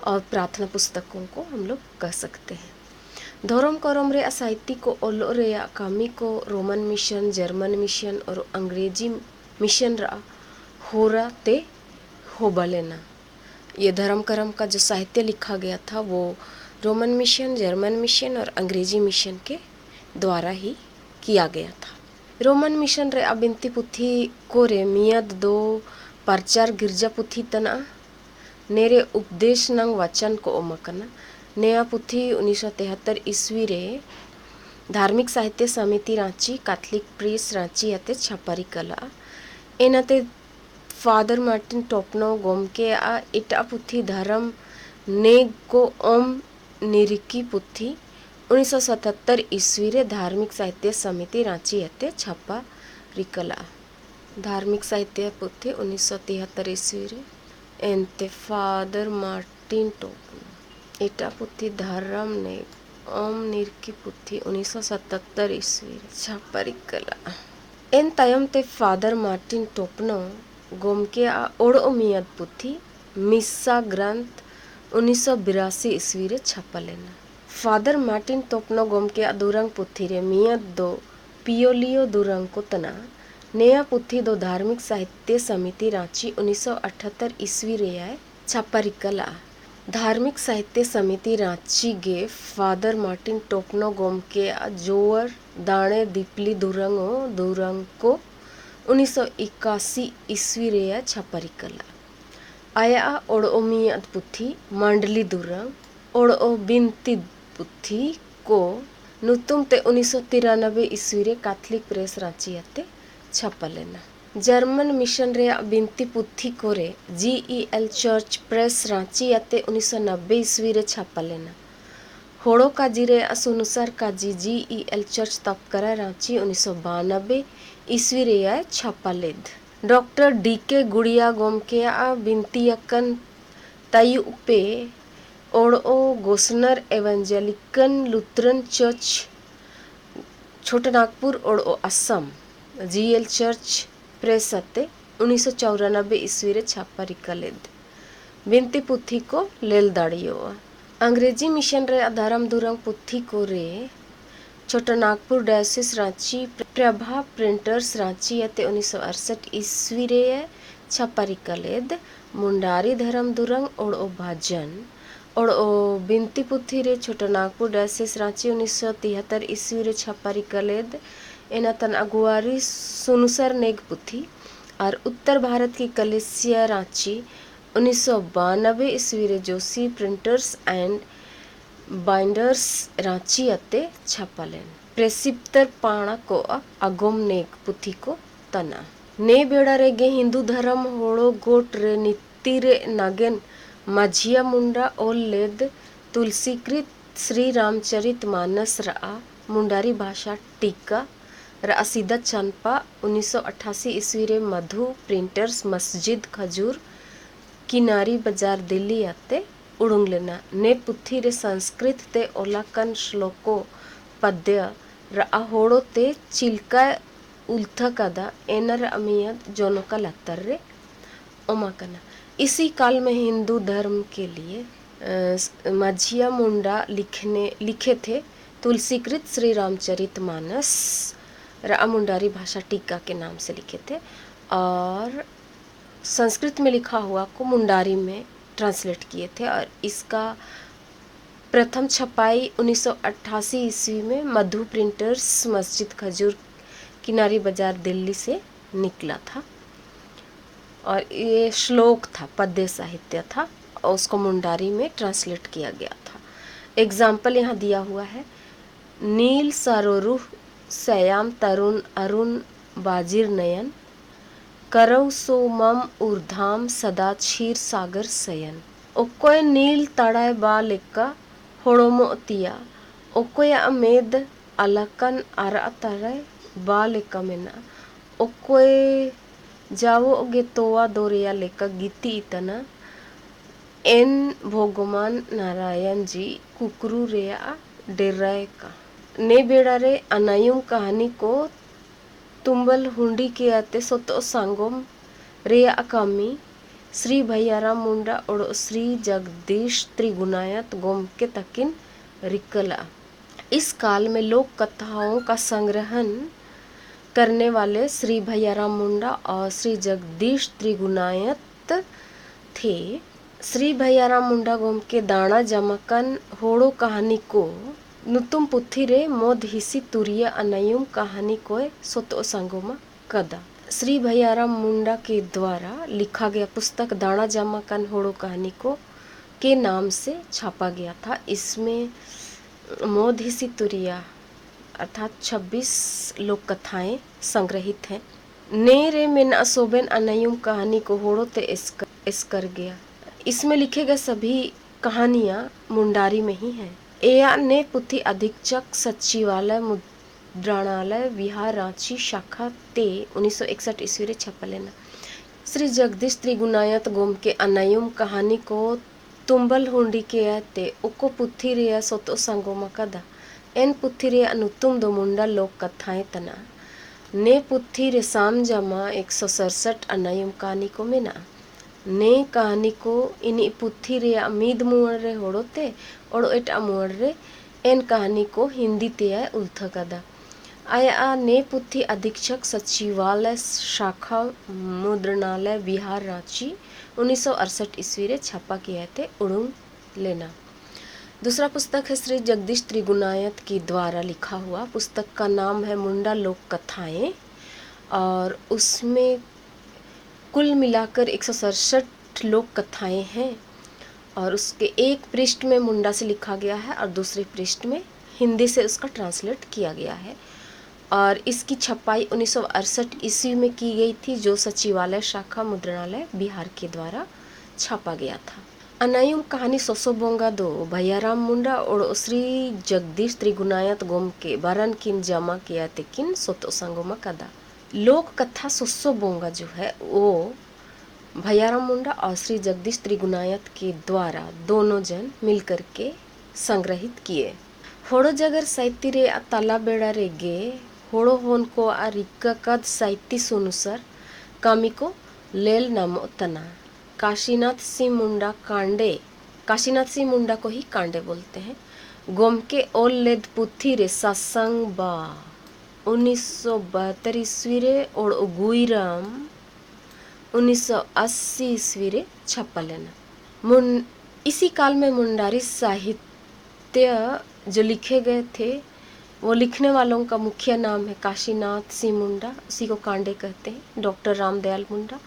और प्रार्थना पुस्तकों को हम लोग कह सकते हैं। धर्म करम रे साहित्य को ओलो रे कामी को रोमन मिशन, जर्मन मिशन और अंग्रेजी मिशन रा होरा ते होबलेना। ये धर्म करम का जो साहित्य लिखा गया था वो रोमन मिशन, जर्मन मिशन और अंग्रेजी मिशन के द्वारा ही किया गया था। रोमन मिशन रे बिनती पुथी को रे मियद दो परचार गिरजा पुथी तना नेरे उपदेश नंग वचन को ओमकना। नया पुथी 1973 ईस्वी रे धार्मिक साहित्य समिति रांची, कैथलिक प्रेस रांची हते छापारी कला। एनाते फादर मार्टिन टोपनो गोमके इटा पुथी धर्म नेग को ओम निरिकी पुथी 1977 ईस्वी रे धार्मिक साहित्य समिति रांची हते छापा रिकला। धार्मिक साहित्य पुथी 1973 ईस्वी रे एंते फादर मार्टिन टोपनो इटा पुथी धर्म नेग ओम निरिकी पुथी 1977 ईस्वी रे छापा रिकला। एन तायम ते फादर मार्टिन टोपनो गोमके ओड़ो मियद पुथी मिस्सा ग्रंथ 1982 ईस्वी रे छापलेना। फादर मार्टिन टोपनो गोमके दुरंग पुथी रे मियद दो पियोलियो दुरंग को तना नया पुथी दो धार्मिक साहित्य समिति रांची 1978 ईस्वी रे आए छापा रिकला। धार्मिक साहित्य समिति रांची गे फादर मार्टिन टोपनो गोमके जोवर दाणे दीपली दुरंग को 1981 ईस्वी रे छापा रिकला। आया ओड़ो मियद पुथी मंडली दुरंग ओड़ो बिनती पुथी को नुतुम ते 1993 ईस्वी रे कैथलिक प्रेस रांची हते छापा लेना। जर्मन मिशन रे बिनती पुथी को रे GEL चर्च प्रेस रांची हते 1990 ईस्वी रे छापा लेना। होड़ो काजी रे सुनुसर काजी GEL चर्च तपकरा रांची 1992 ईस्वी रे छापा लेद। डॉक्टर DK गुड़िया गोमके बिनती यकन तयु पे ओड़ो गोसनर एवेंजेलिकन लुथरन चर्च छोटा नागपुर ओड़ो असम GL चर्च प्रेस हते 1994 ईस्वी रे छापा रिकलेद। बिनती पुथी को लेल दाड़ियो। अंग्रेजी मिशन रे धर्म दुरंग पुथी को रे छोटा नागपुर डायोसिस रांची प्रभा प्रिंटर्स रांची हते 1968 ईस्वी रे छापा रिकलेद। मुंडारी धर्म दुरंग ओड़ो भजन ओड़ो बिनती पुथी रे छोटा नागपुर डायोसिस रांची 1973 ईस्वी रे छापा रिकलेद। एना तन अगुवारी सुनुसर नेग पुथी और उत्तर भारत की कलेसिया रांची 1992 ईस्वी रे Joshi printers and binders Ranchi हते छापालेन। प्रेसिप्तर पाणा को अगोम नेग पुथी को तना ने बेड़ा रे गे हिंदू धर्म होड़ो गोट रे नीति रे नागेन माझिया मुंडा ओल लेद तुलसीकृत श्री रामचरित मानस रा मुंडारी भाषा टीका रा सीधा चंपा 1988 ईस्वी रे मधु प्रिंटर्स मस्जिद खजूर किनारी बाजार दिल्ली आते उड़ुंग लेना। ने पुथी रे संस्कृत ते ओलाकन श्लोको पद्य रा होड़ो ते चिल्का उल्था कदा एनर अमियत जोनो का लत्तर रे ओमाकना। इसी काल में हिंदू धर्म के लिए माझिया मुंडा लिखे थे तुलसीकृत श्री रामचरित मानस रा मुंडारी भाषा टीका के नाम से लिखे थे और संस्कृत में लिखा हुआ को मुंडारी में ट्रांसलेट किए थे और इसका प्रथम छपाई 1988 ईस्वी में मधु प्रिंटर्स मस्जिद खजूर किनारी बाजार दिल्ली से निकला था और ये श्लोक था, पद्य साहित्य था और उसको मुंडारी में ट्रांसलेट किया गया था। एग्जाम्पल यहाँ दिया हुआ है। नील सरोरुह सयाम तरुण अरुण बाजिर नयन करौ सो मम ऊर्धाम सदा क्षीर सागर सयन। ओकोय नील तड़ाय बा लेका होड़ोमो तिया ओकोय अमेद अलकन आरा तड़ाय बा लेका मेना ओकोय जावो गे तोवा दोरिया लेका गीति इतना एन भोगमान नारायण जी कुकरू रेया डेराय का। ने बेड़ा रे अनायुम कहानी को तुम्बल हुंडी के आते सोतो सांगोम रेया अकामी श्री भैयाराम मुंडा और श्री जगदीश त्रिगुणायत गोम के तकिन रिकला। इस काल में लोक कथाओं का संग्रहण करने वाले श्री भैयाराम मुंडा और श्री जगदीश त्रिगुणायत थे। श्री भैयाराम मुंडा गोमके दाणा जमाकन होड़ो कहानी को नुतुम पुथी रे मोद हिसी तुरिया अनयुम कहानी कोय सोतो संगोमा कदा। श्री भैयाराम मुंडा के द्वारा लिखा गया पुस्तक दाणा जमाकन होड़ो कहानी को के नाम से छापा गया था। इसमें मोद हिसी तुरिया अर्थात 26 लोक कथाएं संग्रहित हैं। ने रे में असोबेन अनयुम कहानी को होड़ो ते इस कर गया। इसमें लिखे गए सभी कहानियां मुंडारी में ही हैं। एया ने पुथी अधीक्षक सचिवालय मुद्रणालय विहार रांची शाखा ते 1961 ईस्वी रे छपलेना। श्री जगदीश त्रिगुणायत गोम के अनयुम कहानी को तुम्बल हुंडी के ते उको पुथी रे सोतो संगोमा कदा। एन पुथी रे अनुतुम दो मुंडा लोक कथाएं तना ने पुथी रे साम जमा 167 अनयुम कहानी को मेना ने कहानी को इनी पुथी रे अमीद मुअर रे होड़ोते और एटा मुअर रे एन कहानी को हिंदी ते आय उल्था कदा। आया ने पुथी अधीक्षक सचिवालय शाखा मुद्रणालय विहार रांची 1968 ईस्वी रे छापा किया थे उड़ूंग लेना। दूसरा पुस्तक है श्री जगदीश त्रिगुणायत के द्वारा लिखा हुआ। पुस्तक का नाम है मुंडा लोक कथाएं और उसमें कुल मिलाकर 167 लोक कथाएं हैं और उसके एक पृष्ठ में मुंडा से लिखा गया है और दूसरे पृष्ठ में हिंदी से उसका ट्रांसलेट किया गया है और इसकी छपाई 1968 ईस्वी में की गई थी जो सचिवालय शाखा मुद्रणालय बिहार के द्वारा छापा गया था। अनयुम कहानी सोसोबोंगा दो भैयाराम मुंडा और श्री जगदीश त्रिगुणायत गोम के बारन किन जमा किया ते किन सोतो संगोमा कदा। लोक कथा सोसोबोंगा जो है वो भैयाराम मुंडा और श्री जगदीश त्रिगुणायत के द्वारा दोनों जन मिलकर के संग्रहित किए। होड़ो जगर साहित्य रे ताला बेड़ा रे गे होड़ो होन को आ रिक्का कद साहित्य सुनुसर कामी को लेल नामो तना। काशीनाथ सिंह मुंडा कांडे, काशीनाथ सिंह मुंडा को ही कांडे बोलते हैं। गोम के ओल लेद पुथी रे सत्संग बा 1972 ईस्वी रे और गुईराम 1980 ईस्वी रे छपा लेना। इसी काल में मुंडारी साहित्य जो लिखे गए थे वो लिखने वालों का मुख्य नाम है काशीनाथ सिंह मुंडा, उसी को कांडे कहते हैं, doctor Ramdayal Munda,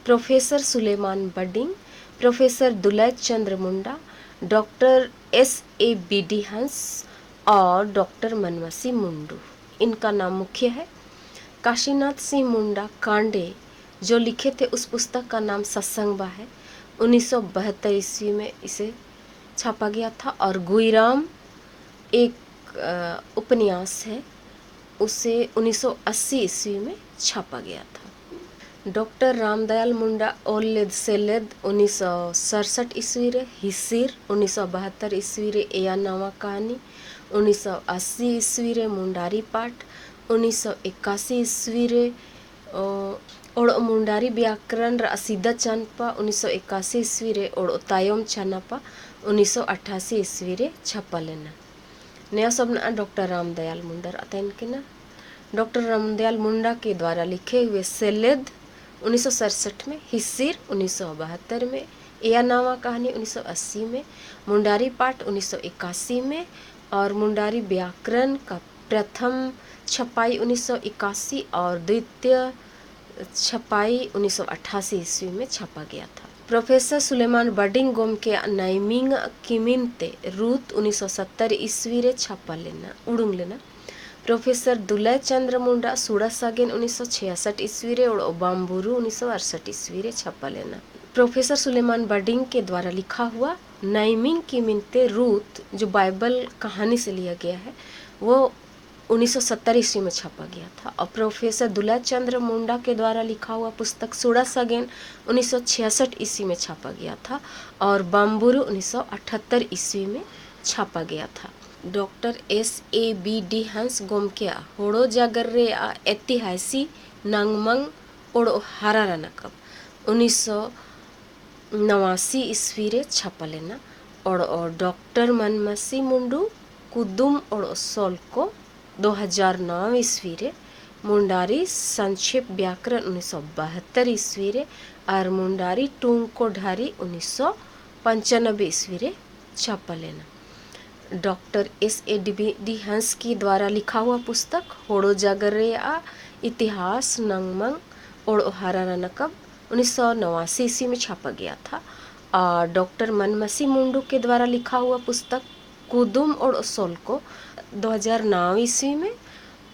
professor Suleman budding, professor दुलैत चंद्र मुंडा, डॉक्टर SABD हंस और डॉक्टर मनमसी मुंडू। इनका नाम मुख्य है। काशीनाथ सिंह मुंडा कांडे जो लिखे थे उस पुस्तक का नाम सत्संगबा है। 1972 ईस्वी में इसे छापा गया था और गुईराम एक उपन्यास है, उसे 1980 ईस्वी में छापा गया था। डॉक्टर रामदयाल मुंडा ओलेद सेलेद 1967 ईस्वी रे, हिसिर 1972 ईस्वी रे एया नवा कहानी, 1980 ईस्वी रे मुंडारी पाठ, 1981 ईस्वी रे और मुंडारी व्याकरण असीदा चनपा 1981 ईस्वी रे और तायम छानापा 1988 ईस्वी रे छपा लेना। नया सब डॉक्टर रामदयाल मुंडा अतन के ना डॉक्टर रामदयाल मुंडा के द्वारा लिखे हुए सेलेद 1967 में, हिस्सिर 1972 में, एया नावा कहानी 1980 में, मुंडारी पाठ 1981 में और मुंडारी व्याकरण का प्रथम छपाई 1981 और द्वितीय छपाई 1988 ईस्वी में छपा गया था। प्रोफेसर सुलेमान बडिंग गोम के नाइमिंग किमिनते रूत 1970 ईस्वी रे छपा लेना उड़ूंग लेना। प्रोफेसर दुलय चंद्र मुंडा सूड़ा सागिन 1966 ईस्वी रे और बाम्बुरू 1968 ईस्वी रे छपा लेना। प्रोफेसर सुलेमान बडिंग के द्वारा लिखा हुआ नाइमिंग की मिनते रूत जो बाइबल कहानी से लिया गया है वो 1970 ईस्वी में छपा गया था और प्रोफेसर दुलय चंद्र मुंडा के द्वारा लिखा हुआ पुस्तक सूड़ा सागिन 1966 ईस्वी में छपा गया था और बाम्बुरू 1978 ईस्वी में छपा गया था। डॉक्टर SABD हंस गोमकिया होड़ो जागर रे ऐतिहासिक नांगमंग ओड़ो हरारा नकब 1989 ईस्वी रे छपा लेना और डॉक्टर मनमसी मुंडू कुदुम और सोल को 2009 ईस्वी रे, मुंडारी संक्षेप व्याकरण 1972 ईस्वी रे और मुंडारी टूंग को ढारी 1995 ईस्वी रे छापा लेना। Doctor S.A. हंस की द्वारा लिखा हुआ पुस्तक होड़ो जागरे इतिहास नंगमंग और हारारा नकब 1989 ईस्वी में छापा गया था। और डॉक्टर मनमसी मुंडू के द्वारा लिखा हुआ पुस्तक कुदुम और सोल को 2009 ईस्वी में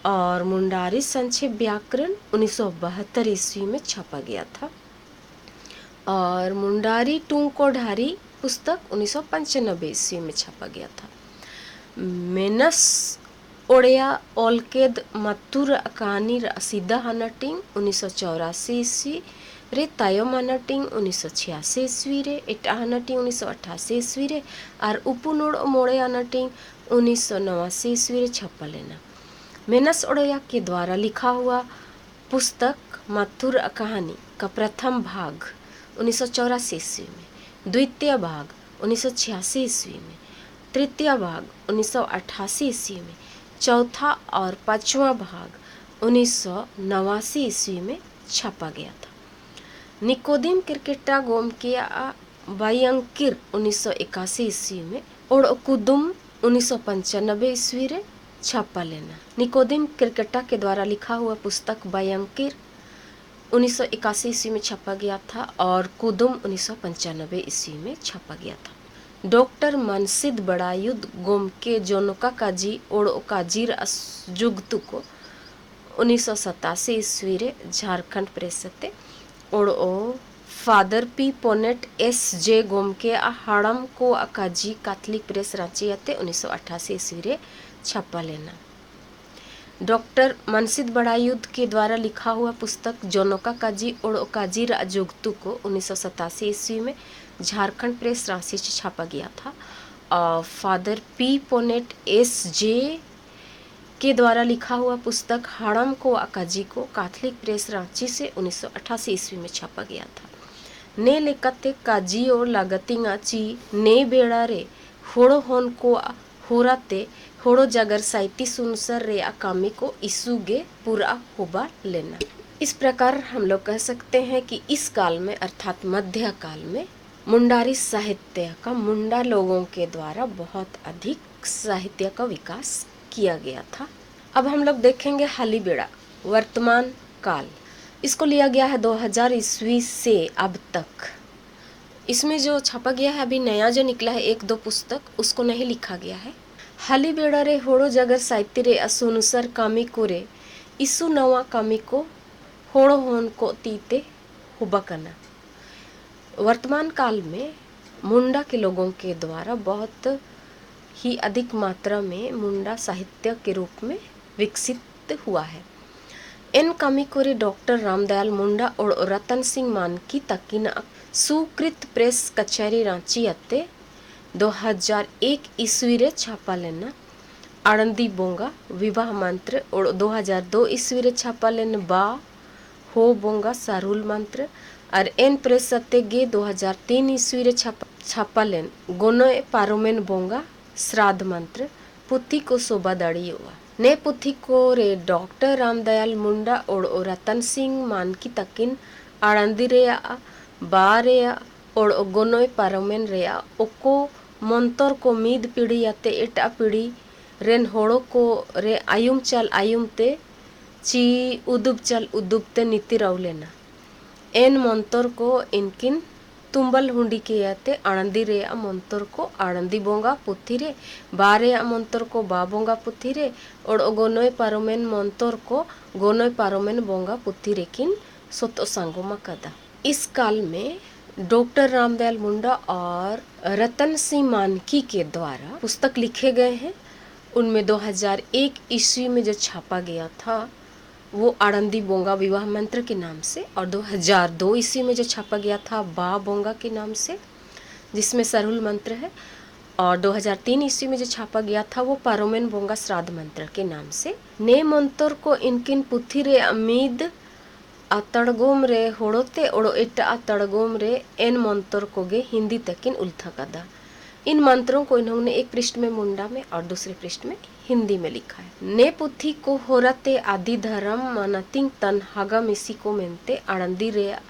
और मुंडारी संक्षेप व्याकरण 1972 ईस्वी में छापा गया था। और मुंडारी टूंग को ढारी पुस्तक 1995 ईस्वी में छापा गया था। मेनस ओड़िया ओलकेद मत्तुर कहानी सीधा हनटिंग 1984 ईस्वी रे, तायम हनटिंग 1986 ईस्वी रे, एटा हनटिंग 1988 ईस्वी रे और उपुनोड़ मोड़े हनटिंग 1989 ईस्वी रे छापा लेना। मेनस ओड़िया के द्वारा लिखा हुआ पुस्तक मत्तुर कहानी का प्रथम भाग 1984 ईस्वी में, द्वितीय भाग 1986 ईस्वी में, तृतीय भाग 1988 ईस्वी में, चौथा और पांचवा भाग 1989 ईस्वी में छापा गया था। निकोदिम क्रिकेटा गोम किया बायंकिर 1981 ईस्वी में और कुदुम 1995 ईस्वी रे छापा लेना। निकोदिम क्रिकेटा के द्वारा लिखा हुआ पुस्तक बायंकिर 1981 ईस्वी में छापा गया था और कुदुम 1995 ईस्वी में छापा गया था। डॉक्टर मनसिद बड़ायुद गोम के जोनका काजी और काजीर जुगतु को 1987 ईस्वी रे झारखंड प्रेस सते और फादर पी पोनेट S.J. गोम के हाड़म को अकाजी कैथलिक प्रेस रांची आते 1988 ईस्वी रे छापा लेना। डॉक्टर मनसिद बड़ायुद के द्वारा लिखा हुआ पुस्तक जोनका काजी और काजी राजुगतु को 1987 ईस्वी में झारखंड प्रेस रांची से छापा गया था। और फादर पी पोनेट S.J. के द्वारा लिखा हुआ पुस्तक हाड़म को अकाजी को कैथलिक प्रेस रांची से 1988 ईस्वी में छापा गया था। ने लेकते काजी और लागतिंगा ची ने बेड़ा रे होड़ो होन को होराते होड़ो जागर साइती सुनसर रे अकामी को इसुगे पूरा होबा लेना। इस प्रकार हम लोग कह सकते हैं कि इस काल में अर्थात मध्य काल में मुंडारी साहित्य का मुंडा लोगों के द्वारा बहुत अधिक साहित्य का विकास किया गया था। अब हम लोग देखेंगे हालीबेड़ा वर्तमान काल। इसको लिया गया है 2000 ईस्वी से अब तक। इसमें जो छापा गया है अभी नया जो निकला है 1-2 पुस्तक, उसको नहीं लिखा गया है। हालीबेड़ा रे होड़ो जगर साहित्य रे असुनुसर कामी को रे इसु नवा कामी को होड़ो होन को तीते हुबा करना। वर्तमान काल में मुंडा के लोगों के द्वारा बहुत ही अधिक मात्रा में मुंडा साहित्य के रूप में विकसित हुआ है। इन कामी को रे डॉक्टर रामदयाल मुंडा और रतन सिंह मानकी तकिन सुकृत प्रेस कचहरी रांची अते 2001 ईस्वी रे छापा लेना। आनंदी बोंगा विवाह मंत्र और 2002 ईस्वी रे छापा लेना बा हो बोंगा सारुल मंत्र और एन प्रेस सत्य गे 2003 ईस्वी रे छापा लेन गोनोए पारोमेन बोंगा श्राद्ध मंत्र पुथी को शोभा दाड़ी हुआ। ने पुथी को रे डॉक्टर रामदयाल मुंडा और रतन सिंह मानकी तकिन आनंदी रेया बा रेया और गोनोए पारोमेन रेया ओको मंतर को मीद पीढ़ी आते एटा पीढ़ी रेन होड़ो को रे आयुम चल आयुम ते ची उदुब चल उदुब ते नीति राउलेना। एन मंतर को इनकिन तुम्बल हुंडी के आते आनंदी रे मंतर को आनंदी बोंगा पुथी रे बा रे मंतर को बा बोंगा पुथी रे और गोनोय पारोमेन मंतर को गोनोय पारोमेन बोंगा पुथी रे किन सोतो सांगोमा कदा। इस काल में डॉक्टर रामदयाल मुंडा और रतन सिंह मानकी के द्वारा पुस्तक लिखे गए हैं। उनमें 2001 ईस्वी में जो छापा गया था वो आनंदी बोंगा विवाह मंत्र के नाम से और 2002 ईस्वी में जो छापा गया था बा बोंगा के नाम से जिसमें सरहुल मंत्र है और 2003 ईस्वी में जो छापा गया था वो पारोमेन बोंगा श्राद्ध मंत्र के नाम से। ने मंत्र को इनकिन पुथी रे अमीद अतड़गोम रे होड़ोते ओड़ो एटा अतड़गोम रे एन मंत्र को गे हिंदी तकिन उल्था कदा। इन मंत्रों को इन्होंने एक पृष्ठ में मुंडा में और दूसरे पृष्ठ में हिंदी में लिखा है। ने पुथी को होरते आदि धर्म मनतिंग तन हगम इसी को मेनते आनंदी रेया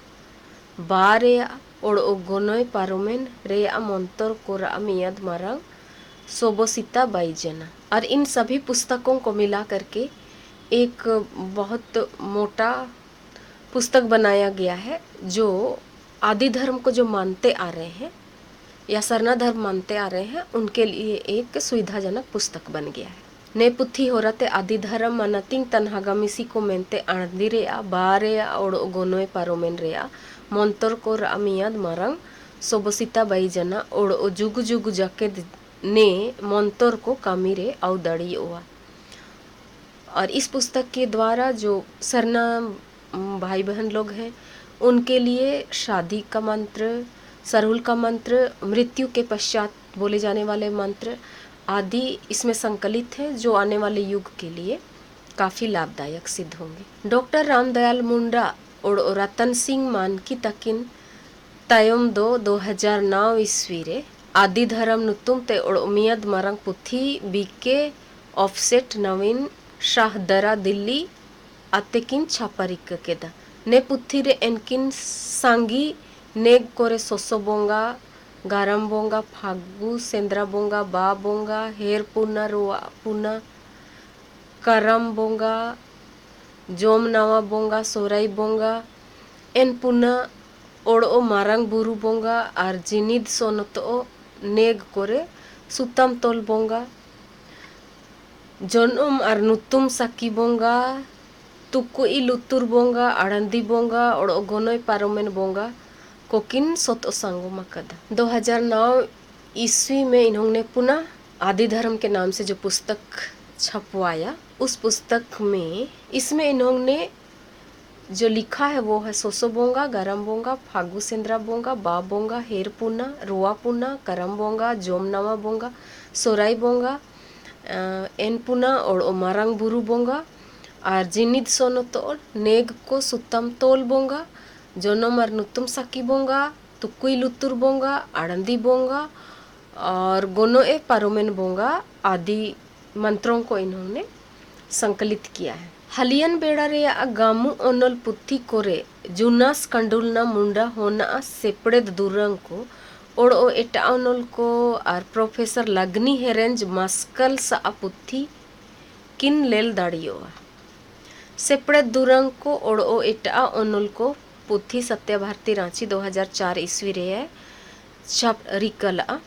बारेया और ओ गोनोय पारोमेन रेया मंत्र को मियद मरंग सोबोसिता बाईजना। और इन सभी पुस्तकों को मिला करके एक बहुत मोटा पुस्तक बनाया गया है, जो आदि धर्म को जो मानते आ रहे हैं या सरना धर्म मानते आ रहे हैं उनके लिए एक सुविधाजनक पुस्तक बन गया है। ने पुथी होरते आदि धर्म मनतिंग तनहागामिसी को मेनते आनंदी रेया बारेया और गोनोय पारोमेन रेया मंत्र को मियद मरंग सोबसिता बाईजना और जुग जुग जाके ने मंत्र को कामिरे अवदड़ी हुआ। और इस पुस्तक के द्वारा जो सरना भाई बहन लोग हैं उनके लिए शादी का मंत्र, सरहुल का मंत्र, मृत्यु के पश्चात बोले जाने वाले मंत्र आदि इसमें संकलित है, जो आने वाले युग के लिए काफ़ी लाभदायक सिद्ध होंगे। डॉक्टर रामदयाल मुंडा और रतन सिंह मानकी तकिन तायम 2009 ईस्वी रे आदि धर्म नुतुम ते और उमियद मरंग पुथी बीके ऑफसेट नवीन शाहदरा दिल्ली आतेकिन छापारिक केदा ने पुथी रे एनकिन सांगी नेग कोरे सोसो बोंगा गारम बोंगा फागु सेंद्रा बोंगा बा बोंगा हेर पुना रोआ पुना करम बोंगा जोम नावा बोंगा सोराई बोंगा एन पुना ओड़ो मारंग बुरु बोंगा और जिनिद सोनतो नेग कोरे सुतम तोल बोंगा जनम और नुतुम साकी बोंगा तुकुई लुतुर बोंगा आड़ंदी बोंगा और गोनोय पारोमेन बोंगा कोकिन सोतो सांगो मकदा। 2009 ईस्वी में इन्होंने पुनः आदि धर्म के नाम से जो पुस्तक छपवाया, उस पुस्तक में इसमें इन्होंने जो लिखा है वो है सोसो बोंगा गरम बोंगा फागु सेंद्रा बोंगा बा बोंगा हेर पुना रोआ पुना करम बोंगा जोम नवा बोंगा सोराई बोंगा एन पुना और मारंग बुरु बोंगा और जिनिद सोनो तोल नेग को सुतम तोल बोंगा जोनम और नुतुम साकी बोंगा तुकुई लुतुर बोंगा आड़ंदी बोंगा और गोनो ए पारोमेन बोंगा आदि मंत्रों को इन्होंने संकलित किया है। हलियन बेड़ा रे गामू ओनल पुथी कोरे जुनास कंडुलना मुंडा होना सेपड़े दूरंग को और ओ एटा ओनल को और प्रोफेसर लगनी हेरेंज मस्कल सा पुथी किन लेल दाड़ियोआ सेपड़े दूरंग को और ओ एटा ओनल को पुथी सत्य भारती रांची 2004 ईस्वी रे छप रिकला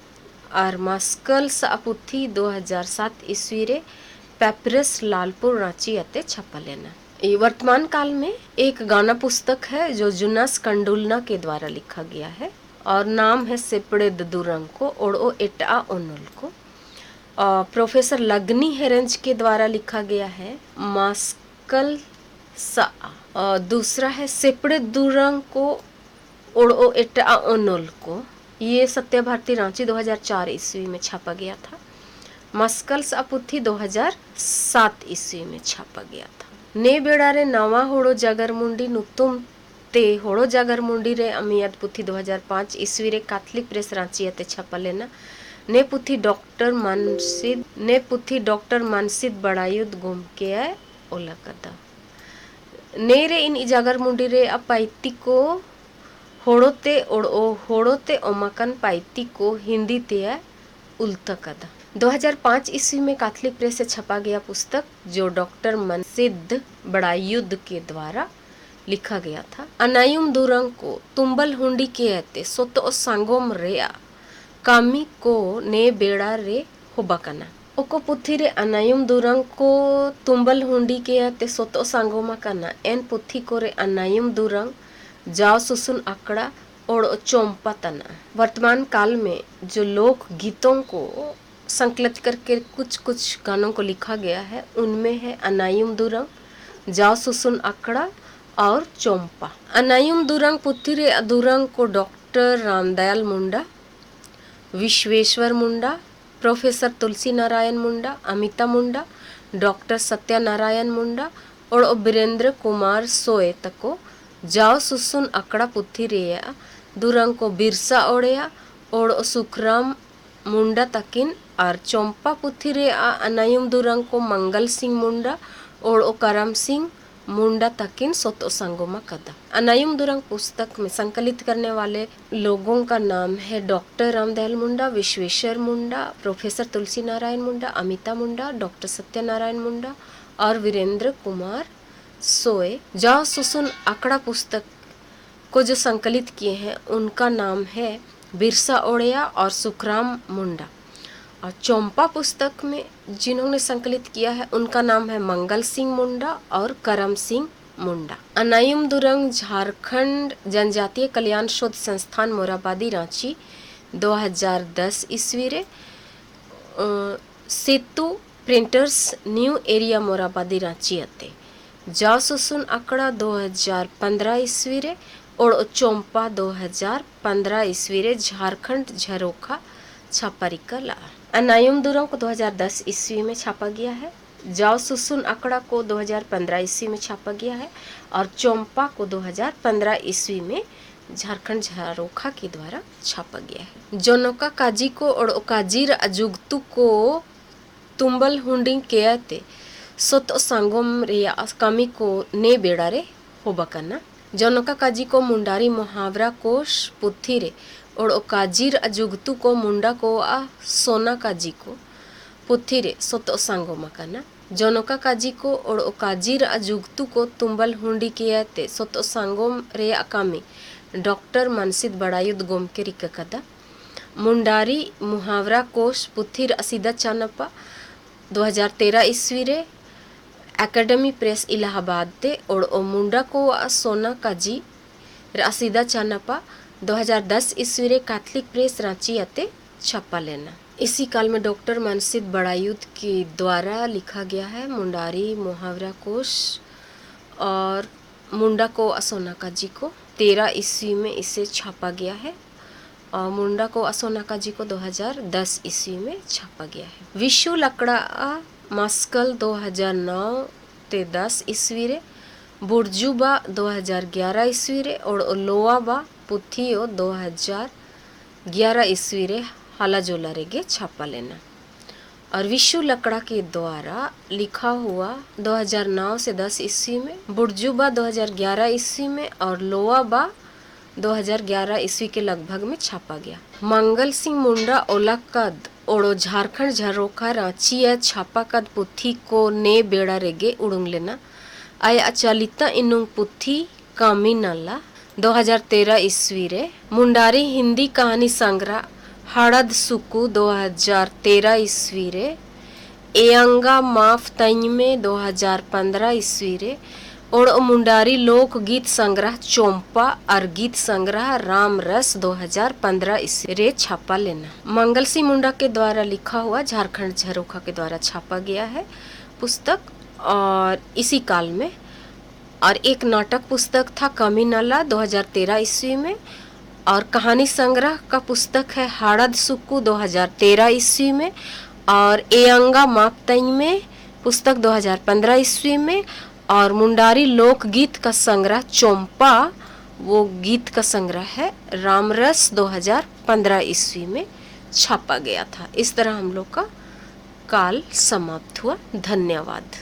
और मस्कल सा पुथी 2007 ईस्वी रे पेपरस लालपुर रांची अते छपा लेना। वर्तमान काल में एक गाना पुस्तक है जो जुनास कंडुलना के द्वारा लिखा गया है और नाम है सेपड़े दुरंग को और ओ एटा ओनल को। प्रोफेसर लगनी हेरेंज के द्वारा लिखा गया है मस्कल सा। दूसरा है सेपड़े दुरंग को और ओ एटा ओनल को। ये सत्य भारती रांची 2004 ईस्वी में छापा गया था। मस्कल सा पुथी 2007 ईस्वी में छापा गया था। ने बेड़ा रे नवा होड़ो जागर मुंडी नुतुम ते होड़ो जागर मुंडी रे अमियत पुथी 2005 ईस्वी रे कैथलिक प्रेस रांची अते छापा लेना। ने पुथी डॉक्टर मानसिद बड़ायुद गुम के आए ओला कदा ने रे इन जागर मुंडी रे अपाइती को होड़ोते ओमाकन पाइती को हिंदी ते उल्टा कदा। 2005 ईस्वी में कैथलिक प्रेस से छपा गया पुस्तक जो डॉक्टर मनसिद बड़ायुद के द्वारा लिखा गया था। अनायुम दुरंग को तुम्बल हुंडी के अते सोतो सांगोम रेया कामी को ने बेड़ा रे होबाकना ओको पुथी रे अनायुम दुरंग को तुम्बल हुंडी के अते सोतो सांगोमा कना एन पुथी को रे अनायुम दुरंग जाओ सुसुन आकड़ा और चोंपा तना। वर्तमान काल में जो लोक गीतों को संकलित करके कुछ कुछ गानों को लिखा गया है उनमें है अनायुम दुरंग, जाओ सुसुन आकड़ा और चोंपा। अनायुम दुरंग पुथी रे दुरंग को डॉक्टर रामदयाल मुंडा, विश्वेश्वर मुंडा, प्रोफेसर तुलसी नारायण मुंडा, अमिता मुंडा, डॉक्टर सत्यानारायण मुंडा और बीरेंद्र कुमार सोए तको जाओ सुसुन आकड़ा पुथी रे दुरंग को बिरसा ओड़िया और सुखराम मुंडा तकिन और चोंपा पुथी रे अनायुम दुरंग को मंगल सिंह मुंडा और करम सिंह मुंडा तकिन सोतो संगोमा कदा। अनायुम दुरंग पुस्तक में संकलित करने वाले लोगों का नाम है डॉक्टर रामदयाल मुंडा, विश्वेश्वर मुंडा, प्रोफेसर तुलसी नारायण मुंडा, अमिता मुंडा, डॉक्टर सत्यनारायण मुंडा और वीरेंद्र कुमार सोए। जाओ सुसुन आंकड़ा पुस्तक को जो संकलित किए हैं उनका नाम है बिरसा ओड़िया और सुखराम मुंडा। और चोंपा पुस्तक में जिन्होंने संकलित किया है उनका नाम है मंगल सिंह मुंडा और करम सिंह मुंडा। अनायुम दुरंग झारखंड जनजातीय कल्याण शोध संस्थान मोराबादी रांची 2010 ईस्वी रे Setu printers new area Morabadi Ranchi अते। जाओ सुसुन आंकड़ा 2015 ईस्वी रे और चोंपा 2015 ईस्वी रे झारखंड झरोखा छापारी कला। अनायुम दुरंग को 2010 ईस्वी में छापा गया है। जाओ सुसुन आंकड़ा को 2015 ईस्वी में छापा गया है और चोंपा को 2015 ईस्वी में झारखंड झरोखा के द्वारा छापा गया है। जोनोका काजी को और ओकाजीर अजुगतु को तुम्बल हुंडिंग केयते सोतो सांगोम रेया कामी को ने बेड़ा रे होबकना। जोनोका काजी को मुंडारी मुहावरा कोश पुथी रे और ओकाजीर अजुगतु को मुंडा को सोना काजी को पुथी रे सोतो सांगो मकाना। जोनोका काजी को और ओकाजीर अजुगतु को तुम्बल हुंडी कियाते सोतो सांगोम रे अकामी डॉक्टर मनसिद बड़ायुद गोम के रिककदा। मुंडारी मुहावरा कोश पुथी असीदा चानपा 2013 ईस्वी रे एकेडमी प्रेस इलाहाबाद ते और मुंडा को सोना काजी असीदा चानपा 2010 ईस्वी रे कैथलिक प्रेस रांची अते छपा लेना। इसी काल में डॉक्टर मनसिद बड़ायुद के द्वारा लिखा गया है मुंडारी मुहावरा कोश और मुंडा को असोना काजी को 13 ईस्वी में इसे छापा गया है और मुंडा को असोना काजी को 2010 ईस्वी में छापा गया है। विश्व लकड़ा मस्कल 2009 ते 10 ईस्वी रे बुर्जुबा 2011 ईस्वी रे और लोआबा पुथियो 2011 ईस्वी रे हालाजोला रेगे छापा लेना। और विश्व लकड़ा के द्वारा लिखा हुआ 2009 से 10 ईस्वी में, बुर्जुबा 2011 ईस्वी में और लोआबा 2011 ईस्वी के लगभग में छापा गया। मंगल सिंह मुंडा ओलाकद ओड़ो झारखंड झरोखा रांची या छापा कद पुथी को ने बेड़ा रेगे उड़ुंग लेना। आय अचालिता इनुंग पुथी कामी नला 2013 ईस्वी रे। मुंडारी हिंदी कहानी संग्रह हड़द सुकु 2013 ईस्वी रे। एयंगा माफ तइमे 2015 ईस्वी रे और मुंडारी लोक गीत संग्रह चोंपा और गीत संग्रह राम रस 2015 ईस्वी रे छापा लेना। मंगल सिंह मुंडा के द्वारा लिखा हुआ झारखंड झरोखा के द्वारा छापा गया है पुस्तक और इसी काल में। और एक नाटक पुस्तक था कमी नाला 2013 ईस्वी में और कहानी संग्रह का पुस्तक है हड़द सुक्कू 2013 ईस्वी में और एयंगा मापतई में पुस्तक 2015 ईस्वी में और मुंडारी लोकगीत का संग्रह चोंपा वो गीत का संग्रह है रामरस 2015 ईस्वी में छापा गया था। इस तरह हम लोग का काल समाप्त हुआ। धन्यवाद।